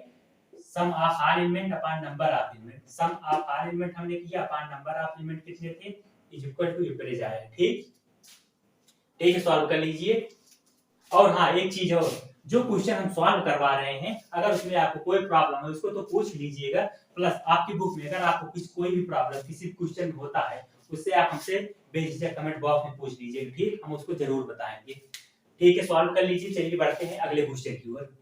sum of all element upon number of element, sum of all element हमने किया अपॉन नंबर ऑफ एलिमेंट कितने थे इज इक्वल टू एवरेज आया। ठीक, ठीक है, सॉल्व कर लीजिए। और हाँ एक चीज और, जो क्वेश्चन हम सॉल्व करवा रहे हैं अगर उसमें आपको कोई प्रॉब्लम है उसको तो पूछ लीजिएगा, प्लस आपकी बुक में अगर आपको कुछ कोई भी प्रॉब्लम किसी क्वेश्चन में होता है उससे आप हमसे बेझिझक कमेंट बॉक्स में पूछ लीजिएगा। ठीक, हम उसको जरूर बताएंगे। ठीक है, सॉल्व कर लीजिए। चलिए बढ़ते हैं अगले क्वेश्चन की ओर।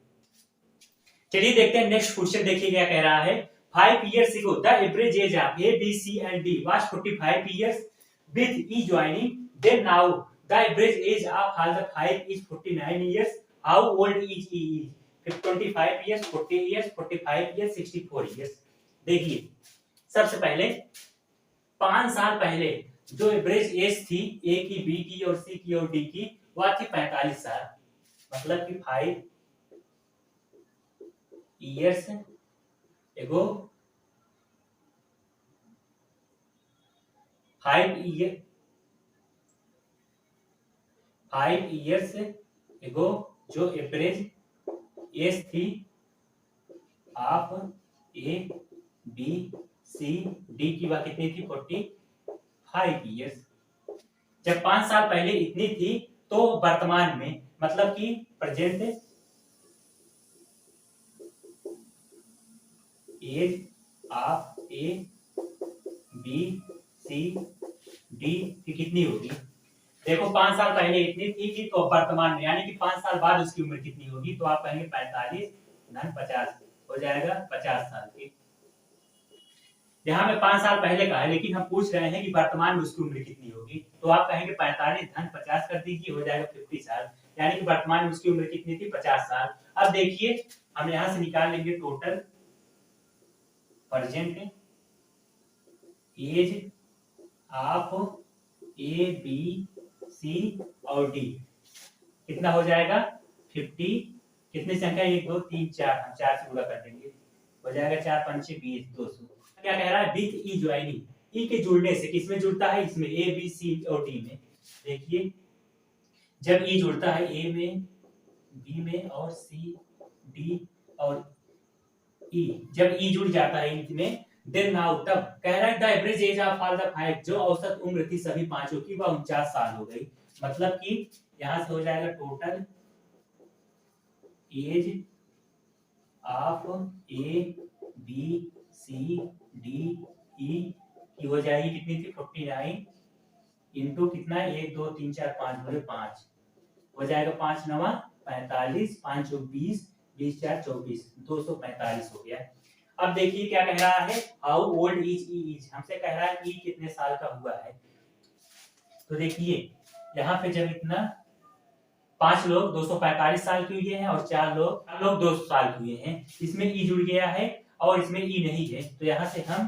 चलिए देखते हैं नेक्स्ट क्वेश्चन। देखिए क्या कह रहा है, 5 years ago the average age of A, B, C and D was 45 years with E joining, then now the average age of all the 5 is 49 years, how old is E? 25 years, 40 years, 45 years, 64 years. देखिए सबसे पहले 5 साल पहले जो average age थी ए की, B की और सी की और डी की, वह थी 45 साल। मतलब कि 5 ईयर्स एगो 5 ईयर्स एगो जो एवरेज एज थी of A B C D की, वह कितनी थी? 45 ईयर्स। जब 5 साल पहले इतनी थी तो वर्तमान में मतलब कि present age of A B C D की कितनी होगी? देखो 5 साल पहले इतनी थी तो वर्तमान में यानी कि 5 साल बाद उसकी उम्र कितनी होगी? तो आप कहेंगे 45 धन 50 हो जाएगा 50 साल की। यहाँ पे 5 साल पहले का है लेकिन हम पूछ रहे हैं कि वर्तमान में उसकी उम्र कितनी होगी, तो आप कहेंगे 45 धन 50 कर दीजिए, हो जाएगा 50 साल। यानी कि वर्तमान में उसकी उम्र कितनी थी? 50 साल। अब देखिए हम यहाँ से निकाल लेंगे total present age of A B C और डी कितना हो जाएगा? 50। कितनी संख्या? 1 2 3 4, हम 4 से गुणा कर देंगे, हो जाएगा 4 5 6 20 200। क्या कह रहा है? विथ ई ज्वाइनिंग, ई के जुड़ने से किसमें जुड़ता है? इसमें ए बी सी और डी में। देखिए जब ई जुड़ता है ए में, बी में और सी डी और ई, जब ई जुड़ जाता है इनमें, देन नाउ तब कह रहा है the average age of all the 5, जो औसत उम्र थी सभी पांचों की वह 49 साल हो गई। मतलब कि यहां से हो जाएगा total age of A B C D E की हो जाएगी कितनी थी? 49 इंटू कितना? 1 2 3 4 5 बोले 5, हो जाएगा 5 9 45, 5 20 20 4 24, 245 हो गया। अब देखिए क्या कह रहा है? How old is E is, हमसे कह रहा है ई कितने साल का हुआ है। तो देखिए यहाँ पे जब इतना 5 लोग 245 साल के हुए हैं और 4 लोग 200 साल के हुए हैं, इसमें ई जुड़ गया है और इसमें ई नहीं है, तो यहाँ से हम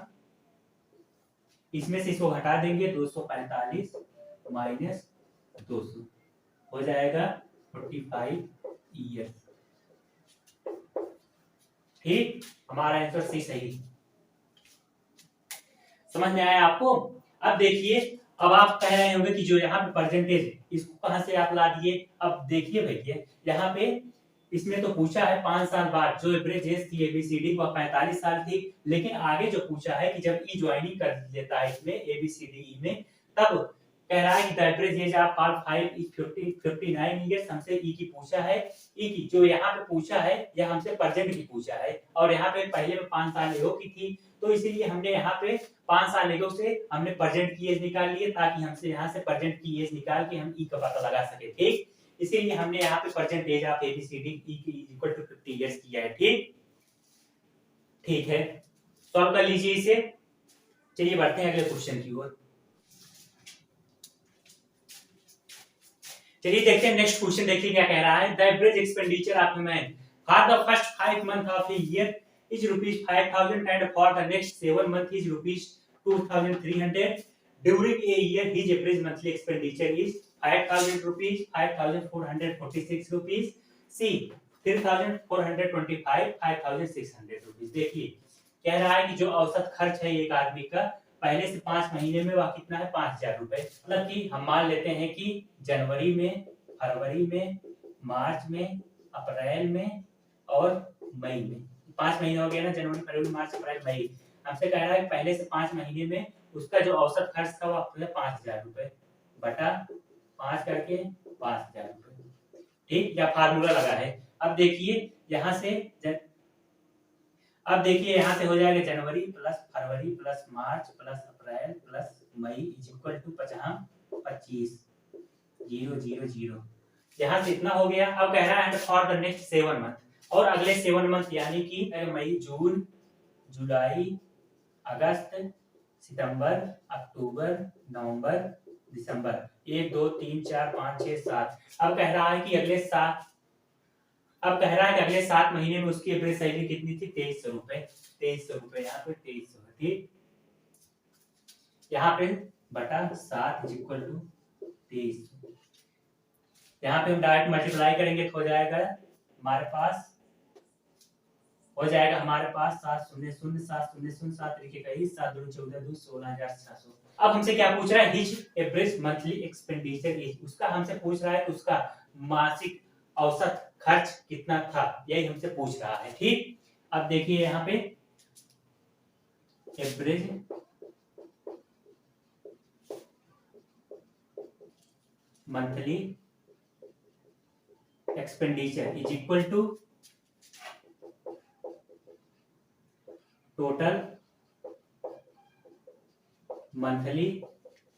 इसमें से इसको हटा देंगे, 245 माइनस 200 हो जाएगा 45 ईयर्स। ठीक, हमारा आंसर सी सही। समझ में आया आपको? अब देखिए, अब आप कह रहे होंगे कि जो यहाँ पे परसेंटेज इसको कहां से आप ला दिए? अब देखिए भैया यहाँ पे इसमें तो पूछा है 5 साल बाद जो एवरेज एज थी एबीसीडी वह 45 साल थी, लेकिन आगे जो पूछा है कि जब ई ज्वाइनिंग कर लेता है इसमें एबीसीडी में, तब कह रहा है कि the average age of all 5 is 59 years. हमसे ई की पूछा है, ई की जो यहाँ पे पूछा है यह हमसे प्रेजेंट की पूछा है, और यहाँ पे पहले में 5 साल एगो की थी, तो इसीलिए हमने यहाँ पे 5 साल एगो से हमने प्रेजेंट की एज निकाल लिए, ताकि हमसे यहाँ से प्रेजेंट की एज निकाल के हम ई का पता लगा सके। ठीक, इसीलिए हमने यहाँ पे परसेंट एज ऑफ एबीसीडी ई की इक्वल टू 50 इयर्स किया है। ठीक, ठीक है, सॉल्व कर लीजिए इसे। चलिए बढ़ते हैं अगले क्वेश्चन की ओर। चलिए देखते हैं नेक्स्ट क्वेश्चन। देखिए क्या कह रहा है? The average expenditure of a man for the first 5 month of a year is ₹5,000 and for the next 7 months is ₹2,300. During a year, his average monthly expenditure is ₹5,000, ₹5,446, C 3,425, ₹5,600। देखिए कह रहा है कि जो औसत खर्च है एक आदमी का पहले से 5 महीने में वह कितना है? ₹5,000। मतलब कि हम मान लेते हैं कि जनवरी में, फरवरी में, मार्च में, अप्रैल में और मई में, 5 महीने हो गए ना, जनवरी फरवरी मार्च अप्रैल मई। हमसे कह रहा है पहले से 5 महीने में उसका जो औसत खर्च था वो ₹5,000 बटा 5 करके ₹5,000। ठीक, या फार्मूला लगा है। अब देखिए यहाँ से हो जाएगा January plus February plus March plus April plus May is equal to 25 0 0 0। यहाँ से इतना हो गया। अब कह रहा है फॉर द नेक्स्ट 7 मंथ, और अगले 7 मंथ यानी कि मई जून जुलाई अगस्त सितंबर अक्टूबर नवंबर दिसंबर, 1 2 3 4 5 6 7। अब कह रहा है कि अगले 7 अब कह रहा है कि अगले 7 महीने में उसकी एवरेज सैलरी कितनी थी? 2300 रुपए। 2300 रुपए, यहाँ पे 2300 है, ठीक। यहाँ पे बटा 7 इज इक्वल टू 2300। यहाँ पे हम डायरेक्ट मल्टीप्लाई करेंगे तो हो जाएगा हमारे पास 7 शून्य शून्य 7 शून्य शून्य 7 तरीके का 7 दूनी 14 दूनी 16,600। अब हमसे क्या पूछ रहा है? His average monthly expenditure is, उसका हमसे पूछ रहा है कि उसका मासिक औसत खर्च कितना था, यही हमसे पूछ रहा है, ठीक। अब देखिए यहाँ पे average monthly expenditure is equal to total monthly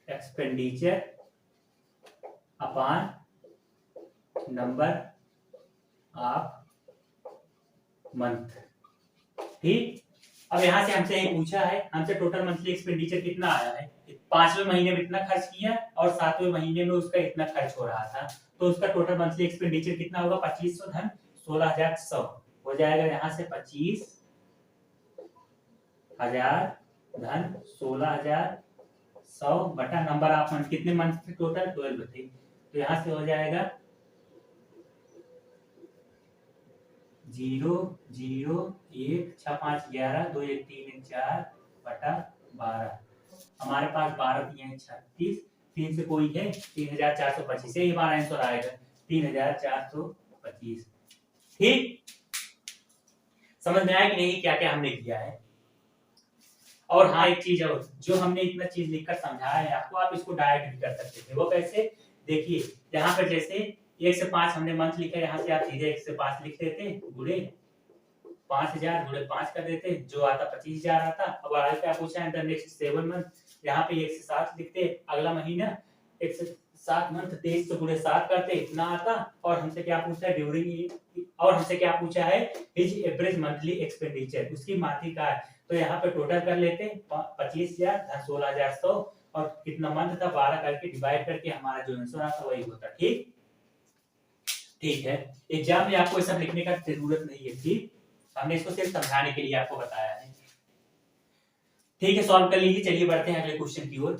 expenditure upon number of month, ठीक। अब यहां से हमसे पूछा है, हमसे टोटल मंथली एक्सपेंडिचर कितना आया है, 5वें महीने में इतना खर्च किया और 7वें महीने में उसका इतना खर्च हो रहा था, तो उसका टोटल मंथली एक्सपेंडिचर कितना होगा? 2500 धन 16,100 हो जाएगा। यहाँ से 25,000 धन 16,100 बटा नंबर ऑफ मंथ, कितने मंथ थे टोटल? 12 थे, तो यहाँ से हो जाएगा 0 0 1 6 5 11 2 1 3 1 4 बटा 12। हमारे पास 12 दिए हैं 36, 3 से कोई है 3,425, ये हमारा आंसर आएगा 3,425, ठीक। समझ में आया कि नहीं क्या क्या हमने किया है? और हाँ, एक चीज और, जो हमने इतना चीज लिखकर समझाया है आपको, आप इसको डायरेक्ट भी कर सकते थे। वो कैसे? देखिए यहाँ पर जैसे 1 से 5 हमने मंथ लिखा है, यहाँ से आप सीधे 1 से 5 लिख देते, गुणे 5,000 गुणे 5 कर देते, जो आता 25,000 आता। अब आगे क्या पूछा है? नेक्स्ट 7 मंथ, यहाँ पे 1 से 7 लिखते, अगला महीना 1 से 7 मंथ 2300 गुणे 7 करते, इतना आता। और हमसे क्या पूछा है? और हमसे क्या पूछा है? हिज एवरेज मंथली एक्सपेंडिचर, उसकी मासिक आय। तो यहाँ पे टोटल कर लेते 25,000 धन 16,100 और कितना मंथ था 12 करके डिवाइड करके हमारा जो आंसर आता वही होता, ठीक। ठीक है, एग्जाम में आपको ये सब लिखने का जरूरत नहीं है, ठीक। हमने इसको सिर्फ समझाने के लिए आपको बताया है, ठीक है। सॉल्व कर लीजिए। चलिए बढ़ते हैं अगले क्वेश्चन की ओर।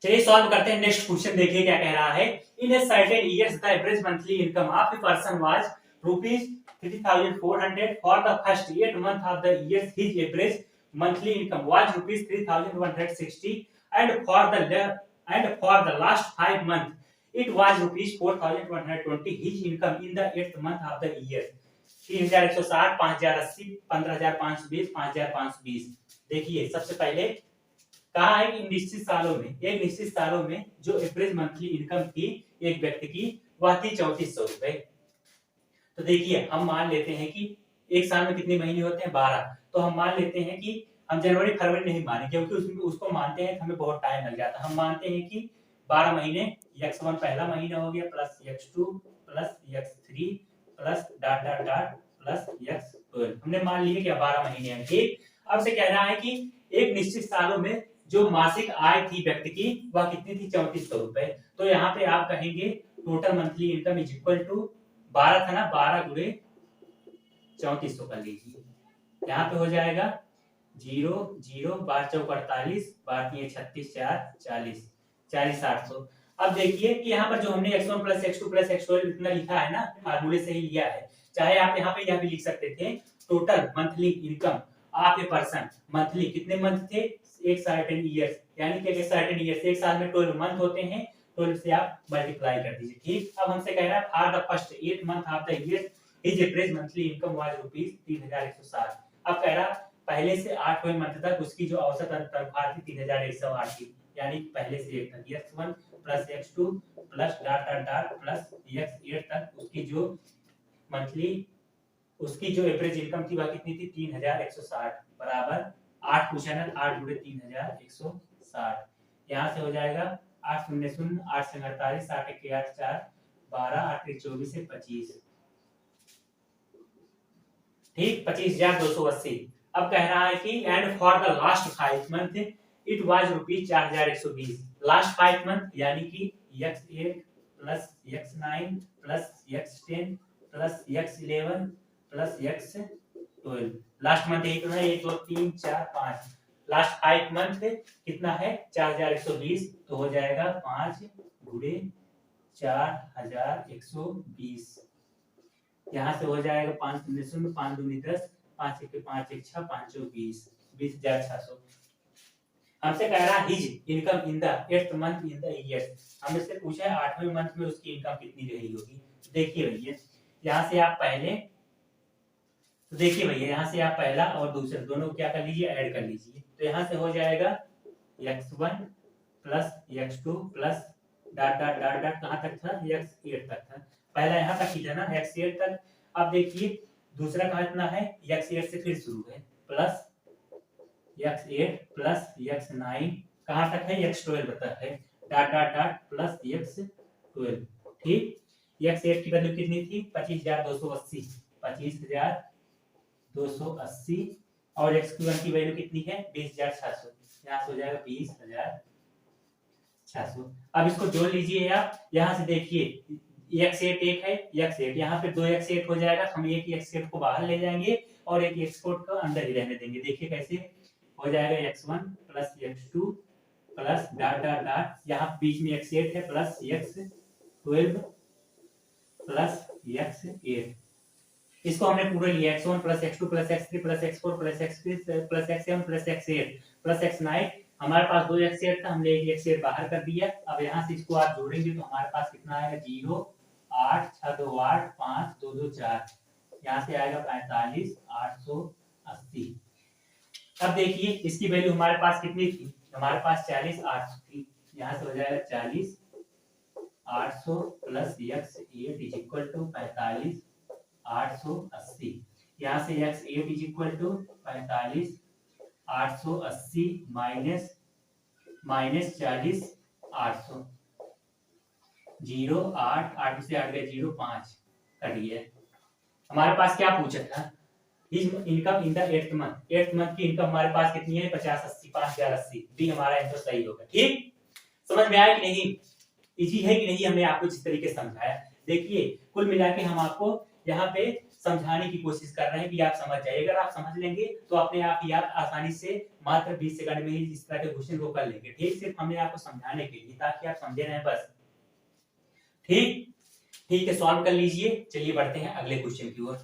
चलिए सॉल्व करते हैं नेक्स्ट क्वेश्चन। देखिए क्या कह रहा है। In a certain years the average monthly income of a person was ₹3,400 for the first 8 month of the year. His average monthly income was ₹3,160 and for the last 5 months it was ₹4,120. His income in the 8th month of the year 3,160, 5,080, 15,520, 5,520। देखिए सबसे पहले कहा है कि निश्चित सालों में जो एवरेज मंथली इनकम थी एक व्यक्ति की, वह थी 3,400 रुपए। तो देखिए हम मान लेते हैं कि एक साल में कितने महीने होते हैं? 12। तो हम मान लेते हैं कि हम जनवरी फरवरी नहीं माने, क्योंकि उसको मानते हैं तो हमें बहुत टाइम लग जाता है। हम मानते हैं कि 12 महीने, x1 पहला महीना हो गया plus x2 plus x3 plus dot dot dot plus x12। हमने मान लिया कि 12 महीने हैं, ठीक। अब से कह रहा है कि एक निश्चित सालों में जो मासिक आय थी व्यक्ति की वह कितनी थी? 3,400 रुपए। तो यहाँ पे आप कहेंगे total monthly income is equal to 12 था ना, 12 गुणे 3,400 कर लीजिए। यहाँ पे हो जाएगा 0 0 12 चौक 48 12 3 36 4 40 40,800। अब देखिए कि यहाँ पर जो हमने x1 plus x2 plus x12 इतना लिखा है ना, फार्मूले से ही लिया है। चाहे आप यहाँ पे यह भी लिख सकते थे total monthly income of a person. Monthly कितने मंथ थे? एक सर्टेन ईयर्स, यानी कि एक सर्टेन ईयर्स, एक साल में 12 मंथ होते हैं, 12 से आप मल्टीप्लाई कर दीजिए, ठीक। अब हमसे कह रहा है for the first 8 month of the year his average monthly income was ₹3,160। अब कह रहा पहले से 8वें मंथ तक उसकी जो औसत तनख्वाह थी 3,108 थी, यानी पहले से एक तक x1 plus x2 plus dot dot dot plus x8 तक उसकी जो मंथली उसकी जो एवरेज इनकम थी वह कितनी थी? 3,160 बराबर 8 पूछा ना, 8 गुणे 3,160। यहाँ से हो जाएगा 8 शून्य शून्य 8 से 48 8 1 8 4 12 8 1 24 से 25, ठीक, 25,280। अब कह रहा है कि and for the last 5 month it was ₹4,120। Last 5 month यानी कि x8 plus x9 plus x10 plus x11 plus x12। Last month एक है 1 2 3 4 5, लास्ट 5 मंथ कितना है 4120, तो हो जाएगा 5 गुणे 4120। यहाँ से हो जाएगा 5 दूनी 0 5 दूनी 10 5 1 5 1 6 5 20 20,600। हमसे कह रहा his income in the 8th month in the year. हमने से पूछा है 8वें मंथ में उसकी इनकम कितनी रही होगी। देखिए भैया यहाँ से आप पहले, तो देखिए भैया यहाँ से आप पहला और दूसरा दोनों क्या कर लीजिए, ऐड कर लीजिए। तो यहाँ से हो जाएगा x1 plus x2 plus dot dot dot dot कहाँ तक था, x8 तक था। पहला यहाँ तक ही था ना, x8 तक। अब देखिए दूसरा कहाँ इतना है, x8 से फिर शुरू है, प्लस x8 प्लस x9 कहाँ तक है, x12 तक है, dot dot dot plus x12। ठीक, x8 की वैल्यू कितनी थी 25,280, 25,280 और x1 की वैल्यू कितनी है 20,600। यहाँ से हो जाएगा 20,600। अब इसको जोड़ लीजिए आप, यहाँ से देखिए x8 एक है, x8 यहाँ पे 2 x8 हो जाएगा, हम एक x8 को बाहर ले जाएंगे और एक x8 को अंदर ही रहने देंगे। देखिए कैसे हो जाएगा, x1 plus x2 plus dot dot dot, यहाँ बीच में x8 है प्लस x12 प्लस x8। इसको हमने पूरा लिया, x1 plus x2 plus x3 plus x4 plus x5 plus x7 plus x8 plus x9। हमारे पास 2 x8 था, हमने एक x8 बाहर कर दिया। अब यहाँ से इसको आप जोड़ेंगे तो हमारे पास कितना आएगा 0 8 6 2 8 5 2 2 4, यहाँ से आएगा 45,880। अब देखिए इसकी वैल्यू हमारे पास कितनी थी, हमारे पास 40,800 थी। यहाँ से हो जाएगा 40,800 plus x8 is equal to 45,880। यहाँ से x8 is equal to 45,880 minus 40,800, 0 8 8 से 8 गए 0 5 कट गया। हमारे पास क्या पूछा था, income in the 8th month. 8th month की इनकम हमारे पास कितनी है 50,80, 5,080। डी हमारा आंसर सही होगा। ठीक, समझ में आया कि नहीं, इजी है कि नहीं, हमने आपको जिस तरीके से समझाया। देखिए कुल मिला के हम आपको यहाँ पे समझाने की कोशिश कर रहे हैं कि आप समझ जाइए। अगर आप समझ लेंगे तो अपने आप ही आप आसानी से मात्र 20 सेकंड में ही इस तरह के क्वेश्चन को कर लेंगे। ठीक, सिर्फ हमने आपको समझाने के लिए, ताकि आप समझे रहें बस। ठीक, ठीक है, सॉल्व कर लीजिए। चलिए बढ़ते हैं अगले क्वेश्चन की ओर।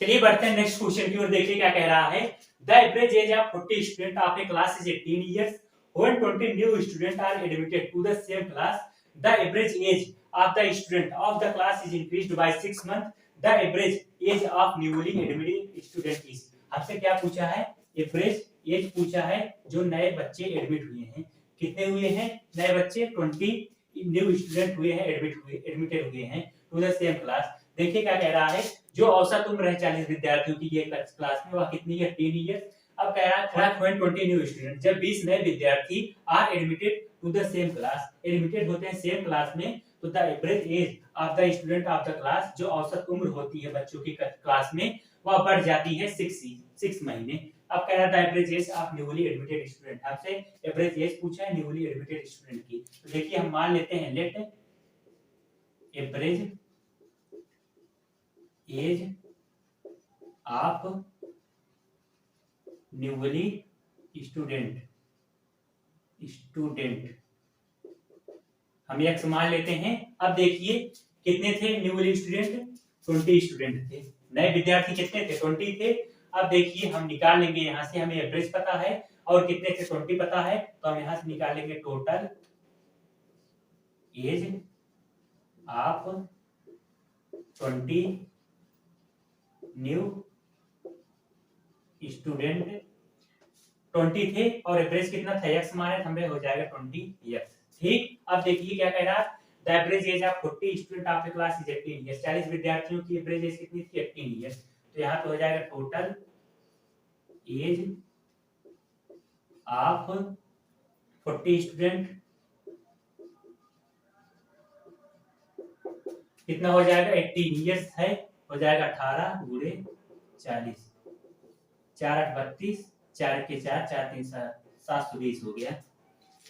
चलिए बढ़ते हैं नेक्स्ट क्वेश्चन की ओर। देखिए क्या कह रहा है, the average age of 40 student of A class is 18 years when 20 new students are admitted to the same class. The average age of the student of the class is increased by 6 months. The average age of newly admitted student is. आपसे क्या पूछा है, average age पूछा है जो नए बच्चे admit हुए हैं। कितने हुए हैं नए बच्चे, 20 न्यू स्टूडेंट हुए हैं, एडमिटेड हुए हैं टू द सेम क्लास। देखिए क्या कह रहा है, जो औसत उम्र है 40 विद्यार्थियों की ये क्लास में, वह कितनी है 10 ईयर। अब कह रहा है 20 न्यू स्टूडेंट, जब 20 नए विद्यार्थी are admitted to the same class, admitted होते हैं सेम क्लास में, तो the average age of the student of the class, जो औसत उम्र होती है बच्चों की क्लास में, वह बढ़ जाती है 6 महीने। अब कह रहा है the average age of newly admitted student, आपसे एवरेज एज पूछा है न्यूली एडमिटेड स्टूडेंट की। तो देखिए हम मान लेते हैं, let average age of newly student हम x मान लेते हैं। अब देखिए कितने थे न्यूली स्टूडेंट, 20 स्टूडेंट थे। नए विद्यार्थी कितने थे 20 थे। अब देखिए हम निकाल लेंगे, यहाँ से हमें एवरेज पता है और कितने थे 20 पता है, तो हम यहाँ से निकालेंगे total age of 20 new student. 20 थे और एवरेज कितना था x माने, हमें हो जाएगा 20x। ठीक, अब देखिए क्या कह रहा है, the average age of 40 student of the class is 18 years. 40 विद्यार्थियों की एवरेज एज कितनी थी 18 ईयर्स। तो यहाँ पे हो जाएगा टोटल एज ऑफ 40 स्टूडेंट कितना हो जाएगा 18 ईयर्स है, हो जाएगा 18 गुणे 40, 4 8 32, 4 के 4 4 3 720 हो गया।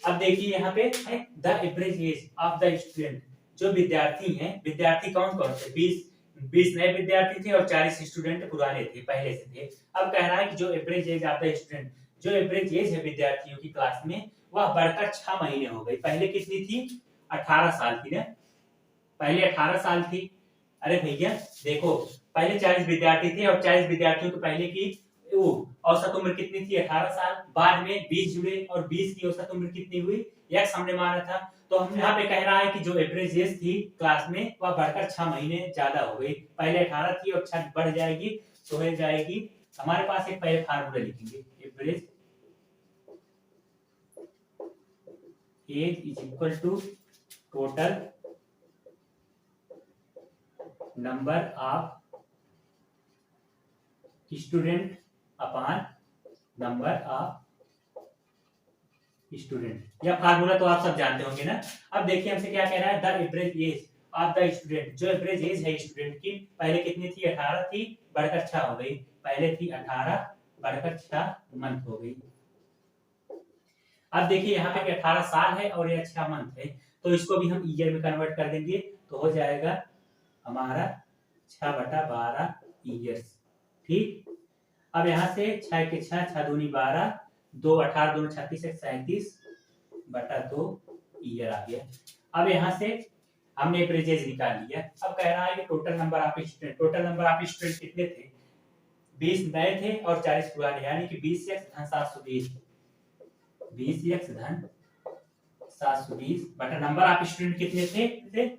अब देखिए यहाँ पे है the average age of the student, जो विद्यार्थी हैं, विद्यार्थी कौन कौन से 20 20 नए विद्यार्थी थे और 40 स्टूडेंट पुराने थे, पहले से थे। अब कह रहा है कि जो average age of the student, जो एवरेज एज है विद्यार्थियों की क्लास में, वह बढ़कर 6 महीने हो गई। पहले कितनी थी? 18 साल की ना, पहले 18 साल थी। अरे भैया देखो, पहले 40 विद्यार्थी थे और 40 विद्यार्थियों के पहले की वो औसत उम्र कितनी थी? 18 साल। बाद में 20 जुड़े और 20 की औसत उम्र कितनी हुई? x हमने माना था। तो हम यहाँ पे कह रहा है कि जो एवरेज एज थी क्लास में वह बढ़कर 6 महीने ज्यादा हो गई। पहले 18 थी और 6 बढ़ जाएगी तो हो जाएगी, हमारे पास एक पहले फार्मूला लिखेंगे, average age is equal to total number of student upon number of student. यह फार्मूला तो आप सब जानते होंगे ना। अब देखिए हमसे क्या कह रहा है, the average age of the student, जो एवरेज एज है स्टूडेंट की, पहले कितनी थी? 18 थी, बढ़कर 6 हो गई। पहले थी 18, बढ़कर 6 मंथ हो गई। अब देखिए यहाँ पे 18 साल है और ये 6 मंथ है, तो इसको भी हम ईयर में कन्वर्ट कर देंगे तो हो जाएगा हमारा 6/12 ईयर्स। ठीक, अब यहाँ से 6 के 6, 6 दूनी 12, 2 18 2 36 37/2 ईयर आ गया। अब यहाँ से हमने एवरेज निकाल लिया। अब कह रहा है कि total number of student, total number of student कितने थे? 20 नए थे और 40 पुराने, यानी कि 20x धन 720, 20x धन 720 बटा नंबर ऑफ स्टूडेंट कितने थे?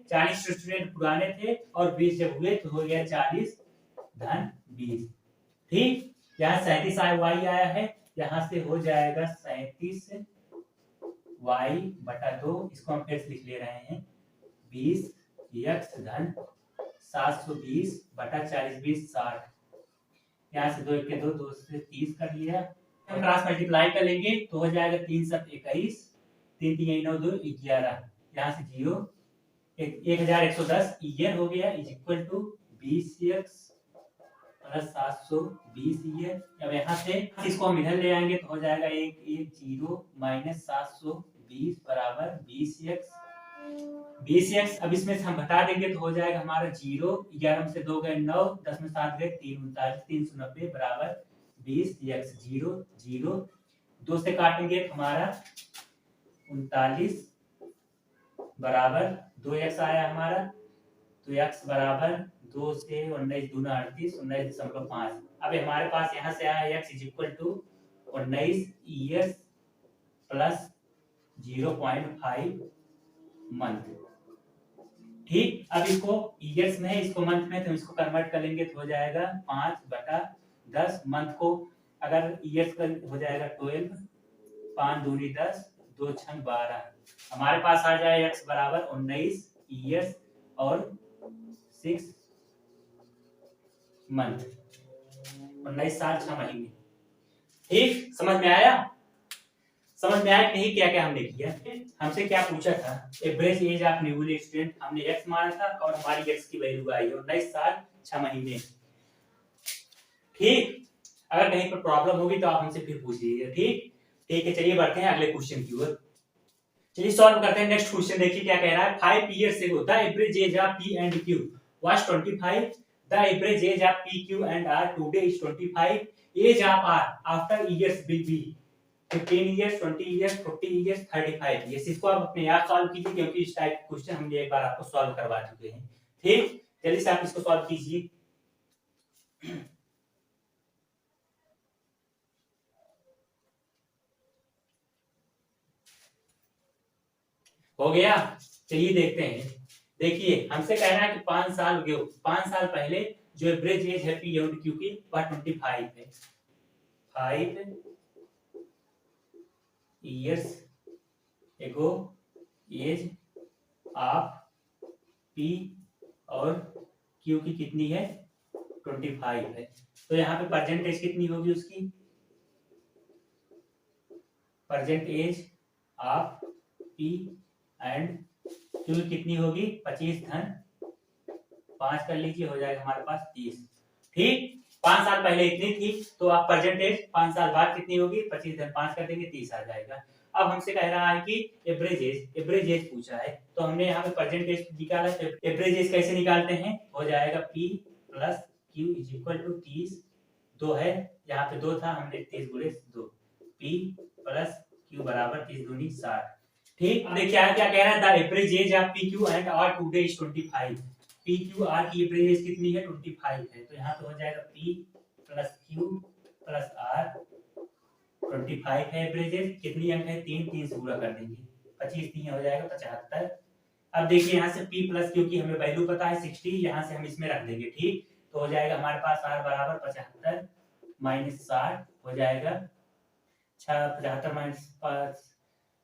40 स्टूडेंट पुराने थे और 20 जब हुए तो हो गया 40 धन 20। ठीक, यहाँ 37 y आया है, यहाँ से हो जाएगा 37 y/2। इसको हम फिर से लिख ले रहे हैं, 20x धन 720 बटा 40 20 60। यहाँ से 2 के 2, 2 से 30 कर लिया। हम क्रॉस मल्टीप्लाई कर लेंगे तो हो जाएगा 3 7 21, 3 3 9 2 11। यहाँ से 0 1110 ईयर हो गया, is equal to 20x plus 720 year. अब यहाँ से इसको हम इधर ले आएंगे तो हो जाएगा 110 माइनस 720 बराबर 20x। अब इसमें से हम घटा देंगे तो हो जाएगा हमारा 0, 11 से 2 गए 9, 10 में 7 गए 3, 39 390 बराबर 20x। 0 0 2 से काटेंगे तो हमारा 39 बराबर 2x आया हमारा, तो x बराबर 2 से 19 दूना 38, 19.5। अब हमारे पास यहाँ से आया x is equal to 19 years plus 0.5 month. ठीक, अब इसको ईयर्स में है, इसको मंथ में, तो इसको कन्वर्ट कर लेंगे तो हो जाएगा 5/10। मंथ को अगर ईयर्स का हो जाएगा 12, 5 दूनी 10, 2 6 12। हमारे पास आ जाए x बराबर 19 ईयर्स और 6 मंथ, 19 साल 6 महीने। ठीक, समझ में आया? समझ में आया कि नहीं क्या क्या हमने किया? हमसे क्या पूछा था, average age of newly student, हमने x माना था और हमारी x की वैल्यू आई 19 साल 6 महीने। ठीक, अगर कहीं पर प्रॉब्लम होगी तो आप हमसे फिर पूछ लीजिए। ठीक ठीक है, चलिए बढ़ते हैं अगले क्वेश्चन की ओर। चलिए सॉल्व करते हैं नेक्स्ट क्वेश्चन। देखिए क्या कह रहा है, 5 years ago the average age of P and Q was 25, the average age of P, Q and R today is 25, age of R after years will be 15 years, 20 years, 40 years, 35 years। इसको आप अपने आप solve कीजिए क्योंकि इस type के question हमने एक बार आपको सॉल्व करवा चुके हैं। ठीक, जल्दी से आप इसको सॉल्व कीजिए। हो गया, चलिए देखते हैं। देखिए हमसे कह रहा है कि 5 साल 5 साल पहले जो एवरेज एज है पी और क्यू की वह 25 है। 5 years ago age of P और क्यू की कितनी है? 25 है। तो यहाँ पे प्रेजेंट एज कितनी होगी उसकी? Present age of P and Q कितनी होगी? 25 धन 5 कर लीजिए, हो जाएगा हमारे पास 30। ठीक, 5 साल पहले इतनी थी तो आप प्रेजेंट एज 5 साल बाद कितनी होगी? 25 धन 5 कर देंगे 30 आ जाएगा। अब हमसे कह रहा है कि एवरेज एज पूछा है, तो हमने यहाँ पे प्रेजेंट एज निकाला, तो एवरेज एज कैसे निकालते हैं, हो जाएगा P plus Q is equal to 30, 2 है, यहाँ पे 2 था, हमने 30 गुणे 2, P प्लस Q बराबर 30 दूनी 60। ठीक, अब देखिए क्या कह रहा है, the average age of PQ and R today is 25। PQR की एवरेज एज कितनी है, 25 है, तो यहाँ पे हो जाएगा P plus Q plus R, 25 है एवरेज एज, कितनी अंक है, 3 से पूरा कर देंगे, 25 3 हो जाएगा 75। अब देखिए यहाँ से P प्लस Q की हमें वैल्यू पता है 60, यहाँ से हम इसमें रख देंगे, ठीक, तो हो जाएगा हमारे पास R बराबर 75 माइनस 60 हो जाएगा 75 माइनस 5,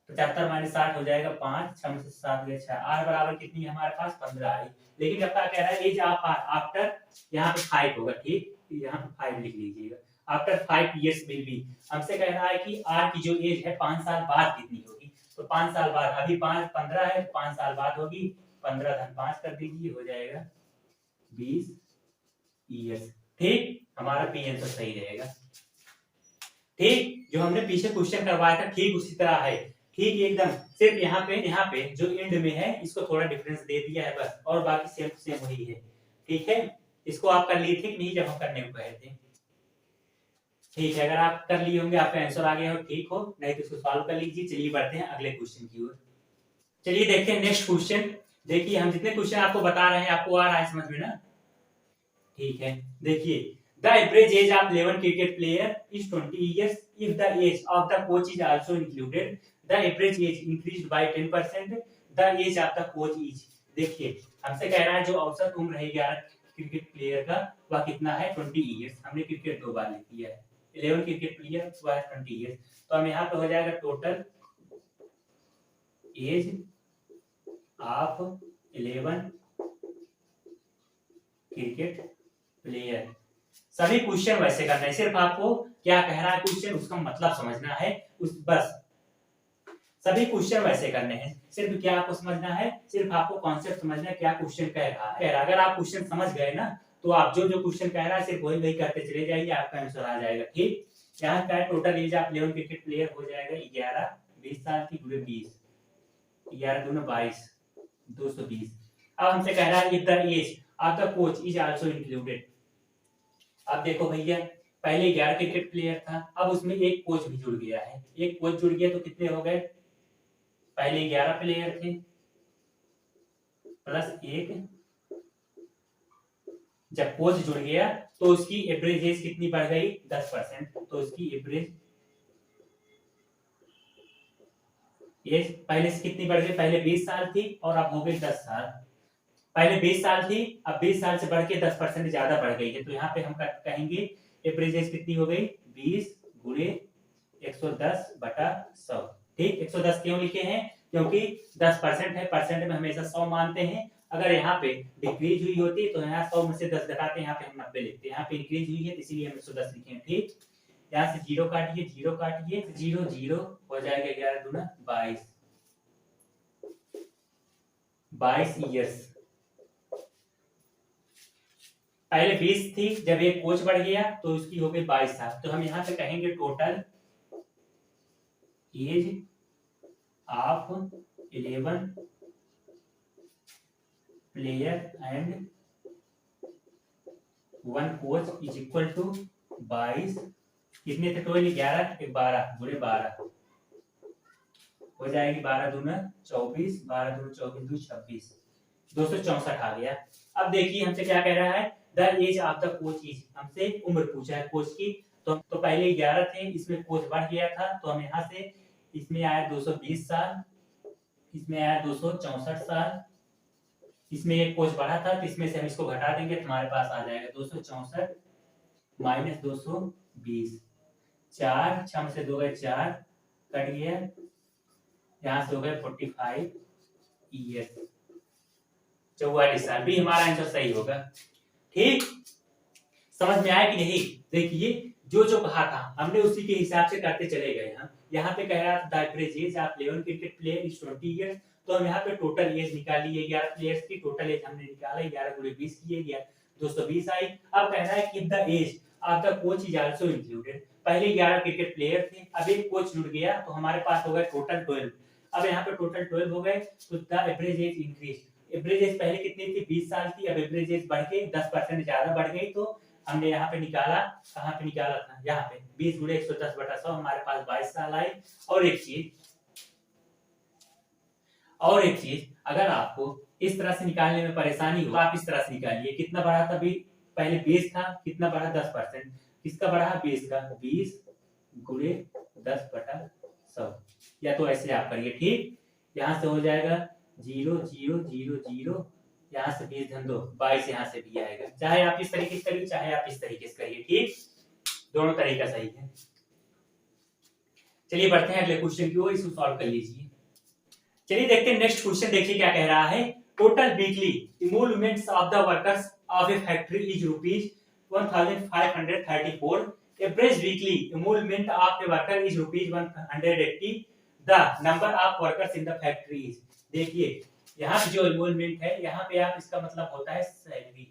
75 माइनस 60 हो जाएगा 5, 6 में से 7 गए 6, R बराबर कितनी है हमारे पास 15 आई। लेकिन अब क्या कह रहा है, एज ऑफ R आफ्टर, यहाँ पे 5 होगा, ठीक, यहाँ पे 5 लिख लीजिएगा, आफ्टर 5 इयर्स विल बी, हमसे कह रहा है कि R की जो एज है 5 साल बाद कितनी होगी, तो 5 साल बाद, अभी 15 है, 5 साल बाद होगी, 15 धन 5 कर दीजिए, हो जाएगा 20 इयर्स। ठीक, हमारा पी आंसर सही रहेगा। ठीक, जो हमने पीछे क्वेश्चन करवाया था ठीक उसी तरह है, ठीक एकदम, सिर्फ यहाँ पे जो एंड में है इसको थोड़ा डिफरेंस दे दिया है बस, और बाकी सेम सेम वही है। ठीक है, इसको आप कर लिए थे कि नहीं जब हम करने को कहे थे? ठीक है, अगर आप कर लिए होंगे, आपका आंसर आ गया हो, ठीक हो, नहीं तो इसको सॉल्व कर लीजिए। चलिए बढ़ते हैं अगले क्वेश्चन की ओर। चलिए देखते हैं नेक्स्ट क्वेश्चन। देखिए हम जितने क्वेश्चन आपको बता रहे हैं आपको आ रहा है समझ में ना? ठीक है, देखिए the average age of 11 cricket player is 20 years if the age of the coach is also included, the average age increased by 10%, the age of the coach is, देखिए हमसे कह रहा है जो औसत उम्र है 11 क्रिकेट प्लेयर का वह कितना है, 20 years, हमने क्रिकेट 2 बार लिख दिया है, 11 क्रिकेट प्लेयर वह 20 years, तो हम यहाँ पे हो जाएगा total age of 11 cricket player. सभी क्वेश्चन वैसे करना है, सिर्फ आपको क्या कह रहा है क्वेश्चन उसका मतलब समझना है, उस बस सभी क्वेश्चन वैसे करने हैं, सिर्फ क्या आपको समझना है, सिर्फ आपको कॉन्सेप्ट समझना है, क्या क्वेश्चन कह रहा है। अगर आप क्वेश्चन समझ गए ना तो आप जो जो क्वेश्चन कह रहा है सिर्फ वही वही करते चले जाइए, आपका आंसर आ जाएगा। ठीक, यहाँ का total age of 11 cricket player हो जाएगा 11, 20 साल की गुणे 20, 11 दूना 22, 220। अब हमसे कह रहा है if the age of the coach is also included. अब देखो भैया पहले 11 क्रिकेट प्लेयर था, अब उसमें एक कोच भी जुड़ गया है, एक कोच जुड़ गया तो कितने हो गए, पहले 11 प्लेयर थे प्लस एक, जब कोच जुड़ गया तो उसकी एवरेज एज कितनी बढ़ गई 10%, तो उसकी एवरेज एज पहले से कितनी बढ़ गई, पहले 20 साल थी और अब हो गई 10 साल, पहले 20 साल थी अब 20 साल से बढ़ के 10% ज्यादा बढ़ गई है, तो यहाँ पे हम कहेंगे एवरेज एज कितनी हो गई 20 गुणे 110 बटा 100। ठीक, 110 क्यों लिखे हैं, क्योंकि 10% है, परसेंट में हमेशा 100 मानते हैं, अगर यहाँ पे डिक्रीज हुई होती तो यहाँ 100 में से 10 घटाते, यहाँ पे हम 90 लिखते, यहाँ पे इंक्रीज हुई है इसीलिए हम 110 लिखे हैं। ठीक, यहाँ से 0 काटिए 0 काटिए 0 0 हो जाएगा 11 दूना 22, 22 ईयर्स। पहले 20 थी, जब एक कोच बढ़ गया तो उसकी हो गई 22 साल, तो हम यहाँ पे कहेंगे total age of 11 player and 1 coach is equal to 22, कितने थे टोटल 11 12 गुणे 12 हो जाएगी 12 दूना 24, 12 दूना 24 दू 26, 264 आ गया। अब देखिए हमसे क्या कह रहा है, the age of the coach is, हमसे उम्र पूछा है कोच की, तो पहले 11 थे, इसमें कोच बढ़ गया था तो हम यहाँ से इसमें आया 220 साल, इसमें आया 264 साल, इसमें एक कोच बढ़ा था तो इसमें से हम इसको घटा देंगे तो हमारे पास आ जाएगा 264 माइनस 220, 4 6 में से 2 गए 4 कट गया, यहाँ से हो गए 45 ईयर्स, 44 साल, भी हमारा आंसर सही होगा। ठीक, समझ में आया कि नहीं? देखिए जो जो कहा था हमने उसी के हिसाब से करते चले गए हम। यहाँ पे कह रहा था the average age of 11 cricket player is 20 years, तो हम यहाँ पे टोटल एज निकाली है 11 प्लेयर्स की, टोटल एज हमने निकाला 11 गुणे 20 किए गया 220 आई। अब कह रहा है कि the age of the coach is also included, पहले 11 क्रिकेट प्लेयर थे, अब एक कोच जुड़ गया तो हमारे पास हो गए टोटल 12। अब यहाँ पे टोटल 12 हो गए तो the average as increase. Average age पहले कितनी थी? 20 साल थी। अब एवरेज एज बढ़ के 10% ज्यादा बढ़ गई, तो हमने यहाँ पे निकाला, कहाँ पे निकाला था? यहाँ पे 20 गुणे 110/100 हमारे पास 22 साल आए। और एक चीज अगर आपको इस तरह से निकालने में परेशानी हो तो आप इस तरह से निकालिए। कितना बढ़ा था? पहले 20 था, कितना बढ़ा? 10%। किसका बढ़ा? 20 का। 20 गुणे 10/100, या तो ऐसे आप करिए। ठीक, यहाँ से हो जाएगा 0 0 0 0, यहाँ से 20 धन 2 22, यहाँ से भी आएगा। चाहे आप इस तरीके से करिए, चाहे आप इस तरीके से करिए। ठीक, दोनों तरीका सही है। चलिए बढ़ते हैं अगले क्वेश्चन की ओर, इसको सॉल्व कर लीजिए। चलिए देखते हैं नेक्स्ट क्वेश्चन। देखिए क्या कह रहा है। Total weekly emoluments of the workers of a factory is rupees 1534। Average weekly emolument of a worker is rupees 180। The number of workers in the factory is. देखिए यहाँ पे जो इमोलमेंट है, यहाँ पे आप इसका मतलब होता है सैलरी।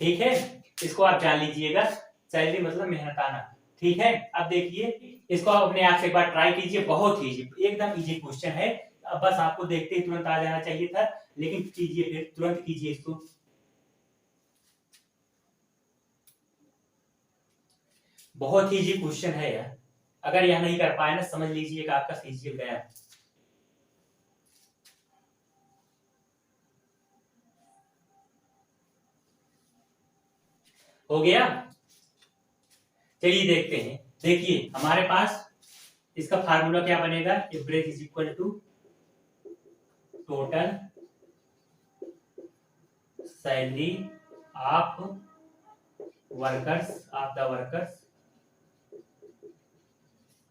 ठीक है, इसको आप जान लीजिएगा। सैलरी मतलब मेहनताना। ठीक है, अब देखिए इसको अपने आप से एक बार ट्राई कीजिए। बहुत इजी, एकदम इजी क्वेश्चन है। अब बस आपको देखते ही तुरंत आ जाना चाहिए था, लेकिन कीजिए, फिर तुरंत कीजिए इसको। बहुत इजी क्वेश्चन है यार। अगर यह नहीं कर पाए ना, समझ लीजिएगा आपका सीजीएल गया। हो गया। चलिए देखते हैं। देखिए हमारे पास इसका फार्मूला क्या बनेगा? Average is equal to total salary of workers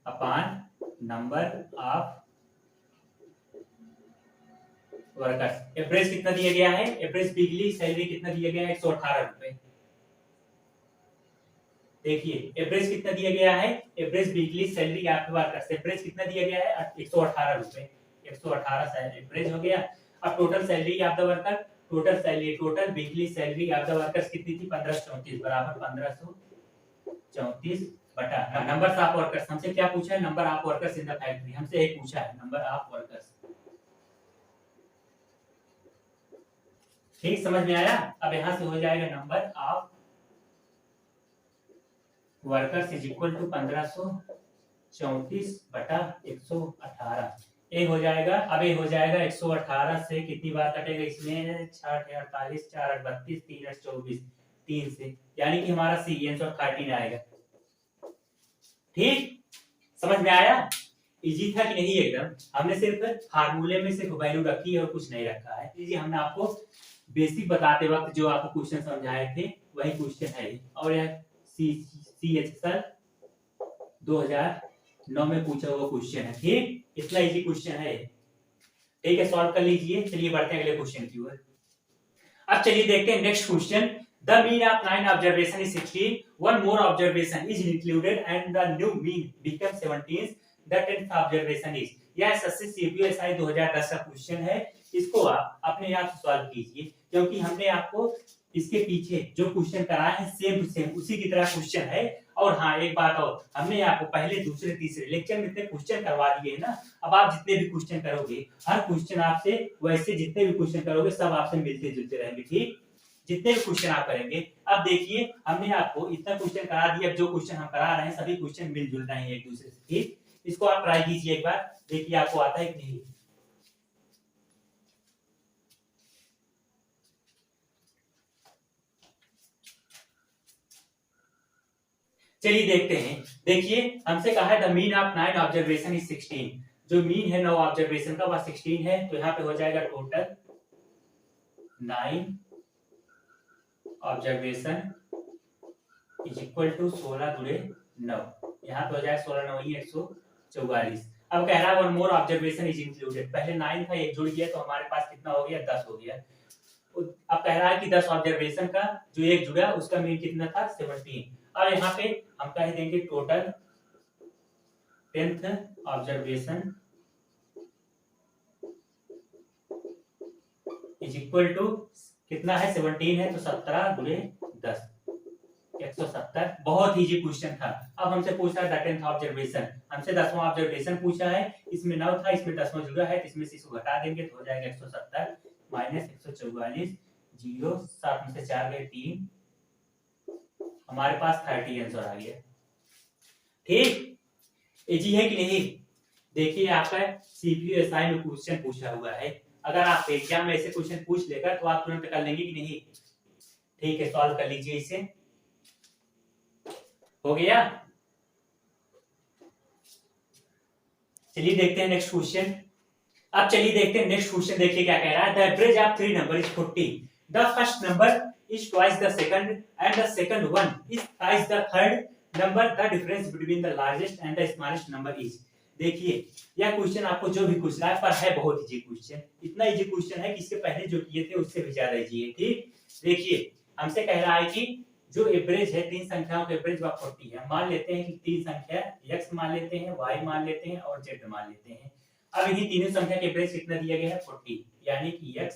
upon number of workers. Average कितना दिया गया है? एवरेज वीकली सैलरी कितना दिया गया है? 118 रुपए। देखिए एवरेज कितना दिया गया है? एवरेज वीकली सैलरी आपके वर्कर्स, एवरेज कितना दिया गया है? 118 रुपए। 118 एवरेज हो गया। अब total salary of the worker, total weekly salary of the workers कितनी थी? 1534 बराबर 1534 बटा नंबर ऑफ वर्कर्स। हमसे क्या पूछा है? Number of workers in the factory. हमसे एक पूछा है नंबर ऑफ वर्कर्स। ठीक, समझ में आया? अब यहां से हो जाएगा number of workers is equal to 1534 बटा 118। ए हो जाएगा। अब ए हो जाएगा 118 से कितनी बार कटेगा इसमें? 6 48 4 8 32 3 8 24, 3 से, यानी कि हमारा सी आंसर 13 आएगा। ठीक, समझ में आया? इजी था कि नहीं? एकदम। हमने सिर्फ फार्मूले में सिर्फ वैल्यू रखी है और कुछ नहीं रखा है। इजी हमने आपको बेसिक बताते वक्त जो आपको क्वेश्चन समझाए थे वही क्वेश्चन है। और यह CHSL 2009 में पूछा हुआ क्वेश्चन है। ठीक, इतना इजी क्वेश्चन है। ठीक है, सॉल्व कर लीजिए। चलिए बढ़ते हैं अगले क्वेश्चन की ओर। अब चलिए देखते हैं next question. The mean of 9 observation is 16, one more observation is included and the new mean become 17, the 10th observation is. यह एसएससी सीपीएसआई 2010 का क्वेश्चन है। इसको आप अपने आप सॉल्व कीजिए, क्योंकि हमने आपको इसके पीछे जो क्वेश्चन कराए हैं सेम टू सेम उसी की तरह क्वेश्चन है। और हाँ एक बात और, हमने आपको पहले दूसरे तीसरे लेक्चर में इतने क्वेश्चन करवा दिए ना, अब आप जितने भी क्वेश्चन करोगे हर क्वेश्चन आपसे वैसे जितने भी क्वेश्चन करोगे सब आपसे मिलते जुलते रहेंगे। ठीक, जितने भी क्वेश्चन आप करेंगे। अब देखिए हमने आपको इतना क्वेश्चन करा दिया, जो क्वेश्चन हम करा रहे हैं सभी क्वेश्चन मिलजुल रहे हैं एक दूसरे से। ठीक, इसको आप ट्राई कीजिए एक बार, देखिए आपको आता है कि नहीं। चलिए देखते हैं। देखिए हमसे कहा है the mean of 9 observation is 16। जो मीन है 9 ऑब्जर्वेशन का वह 16 है। तो यहाँ पे हो जाएगा total 9 observation is equal to 16 गुणे 9। यहाँ पे हो जाएगा 16 9 144। अब कह रहा है one more observation is included. पहले 9 था, एक जुड़ गया तो हमारे पास कितना हो गया? 10 हो गया। अब कह रहा है कि 10 ऑब्जर्वेशन का जो एक जुड़ा उसका मीन कितना था? 17। अब यहाँ पे हम कह देंगे total 10th observation is equal to कितना है 17 है, तो 17 गुणे 10 170। बहुत इजी क्वेश्चन था। अब हमसे पूछा है 10th ऑब्जर्वेशन, हमसे 10वां ऑब्जर्वेशन पूछा है। इसमें 9 था, इसमें 10वां जुड़ा है, तो इसमें से इसको घटा देंगे तो हो जाएगा 170 माइनस 144 0 7 में से 4 गए 3, हमारे पास 30 आंसर आ गया। ठीक, इजी है कि नहीं? देखिए आपका सीपीयू एसआई में क्वेश्चन पूछा हुआ है, अगर आप एग्जाम में ऐसे क्वेश्चन पूछ लेगा तो आप तुरंत कर लेंगे कि नहीं? ठीक है, सॉल्व कर लीजिए इसे। हो गया। चलिए देखते हैं नेक्स्ट क्वेश्चन। अब चलिए देखते हैं नेक्स्ट क्वेश्चन। देखिए क्या कह रहा है, the average of 3 number is 40, the first number is twice the second and the second one is thrice the third number, the difference between the largest and the smallest number is. देखिए यह question आपको जो भी पूछ रहा है पर है बहुत इजी क्वेश्चन, इतना इजी क्वेश्चन है कि इसके पहले जो किए थे उससे भी ज्यादा इजी है। ठीक, देखिए हमसे कह रहा है कि जो एवरेज है तीन संख्याओं का एवरेज वह 40 है। मान लेते हैं कि तीन संख्या x मान लेते हैं, y मान लेते हैं और z मान लेते हैं। अब इन्हीं तीनों संख्या के एवरेज कितना दिया गया है 40, यानी कि x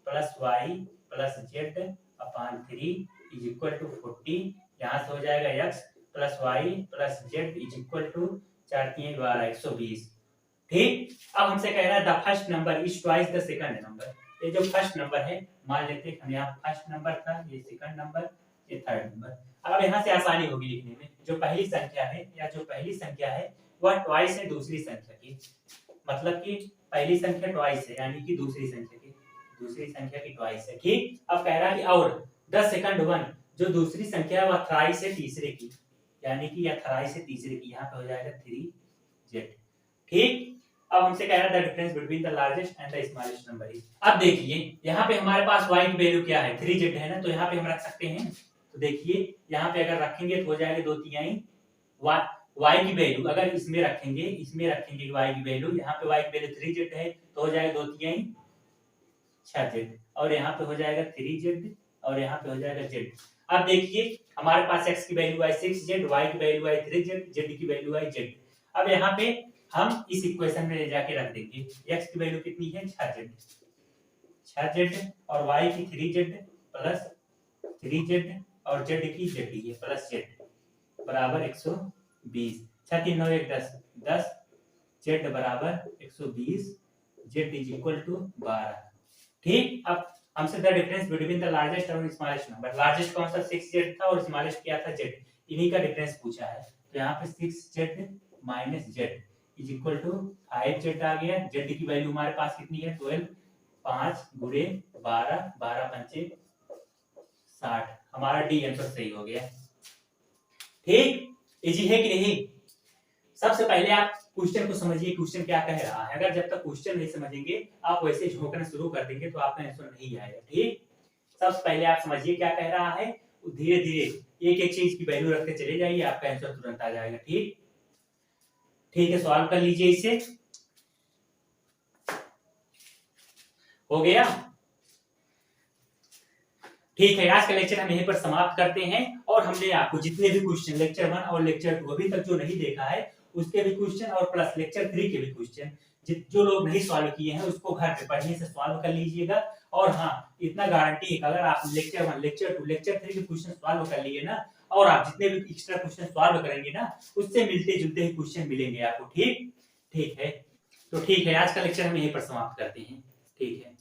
plus y plus z upon 3 is equal to 40। यहाँ से हो जाएगा x plus y plus z is equal to 4 3 12 120। ठीक, अब हमसे कह रहा है the first number is twice the second number. ये जो फर्स्ट नंबर है, मान लेते हैं हम यहाँ फर्स्ट नंबर था, ये सेकंड नंबर, ये थर्ड नंबर। अब यहाँ से आसानी होगी लिखने में। जो पहली संख्या है या जो पहली संख्या है वह ट्वाइस है दूसरी संख्या की, मतलब कि पहली संख्या ट्वाइस है यानी कि दूसरी संख्या की ट्वाइस है। ठीक, अब कह रहा है कि और द सेकंड वन, जो दूसरी संख्या है वह थ्राइस है तीसरे की, यानी कि यह थ्राइस है तीसरे की, यहाँ पे हो जाएगा 3z। ठीक, अब हमसे कह रहा है the difference between the largest and the smallest number is. अब देखिए यहाँ पे हमारे पास y की वैल्यू क्या है 3z है ना, तो यहाँ पे हम रख सकते हैं। तो देखिए यहाँ पे अगर रखेंगे तो हो जाएगा 2 तिहाई y की वैल्यू, अगर इसमें रखेंगे y की वैल्यू, यहाँ पे y की वैल्यू 3z है तो हो जाएगा 2 तिहाई 6z, और यहाँ पे हो जाएगा 3z और यहाँ पे हो जाएगा z। अब देखिए हमारे पास x की वैल्यू है 6z, y की वैल्यू है 3z, z की वैल्यू है z। अब यहाँ पे हम इस इक्वेशन में ले जाके रख देंगे, x की वैल्यू कितनी है 6z और y की 3z प्लस 3z और z की z है प्लस z बराबर 120। 6 3 9 1 10 10 z बराबर 120, z इज इक्वल टू 12। ठीक, अब हमसे the difference between the largest और स्मॉलेस्ट नंबर, लार्जेस्ट कौन सा 6z था और स्मॉलेस्ट क्या था z, इन्हीं का डिफरेंस पूछा है। तो यहाँ पे 6z minus z is equal to 5z आ गया। z की वैल्यू हमारे पास कितनी है 12, 5 गुणे 12 12 पंचे 60, हमारा डी आंसर सही हो गया। ठीक, इजी है कि नहीं? सबसे पहले आप क्वेश्चन को समझिए, क्वेश्चन क्या कह रहा है। अगर जब तक क्वेश्चन नहीं समझेंगे आप वैसे झोंकना शुरू कर देंगे तो आपका आंसर नहीं आएगा। ठीक, सबसे पहले आप समझिए क्या कह रहा है, धीरे धीरे एक एक चीज की वैल्यू रखते चले जाइए, आपका आंसर तुरंत आ जाएगा। ठीक, ठीक है, सॉल्व कर लीजिए इसे। हो गया। ठीक है, आज का लेक्चर हम यहीं पर समाप्त करते हैं। और हमने आपको जितने भी क्वेश्चन लेक्चर 1 और लेक्चर 2 अभी तक जो नहीं देखा है उसके भी क्वेश्चन और प्लस लेक्चर 3 के भी क्वेश्चन जो लोग नहीं सॉल्व किए हैं उसको घर पे पढ़ने से सॉल्व कर लीजिएगा। और हाँ, इतना गारंटी है कि अगर आप लेक्चर 1 लेक्चर 2 लेक्चर 3 के क्वेश्चन सॉल्व कर लिए ना, और आप जितने भी एक्स्ट्रा क्वेश्चन सॉल्व करेंगे ना, उससे मिलते जुलते ही क्वेश्चन मिलेंगे आपको। ठीक, ठीक है, तो ठीक है, आज का लेक्चर हम यहीं पर समाप्त करते हैं। ठीक है।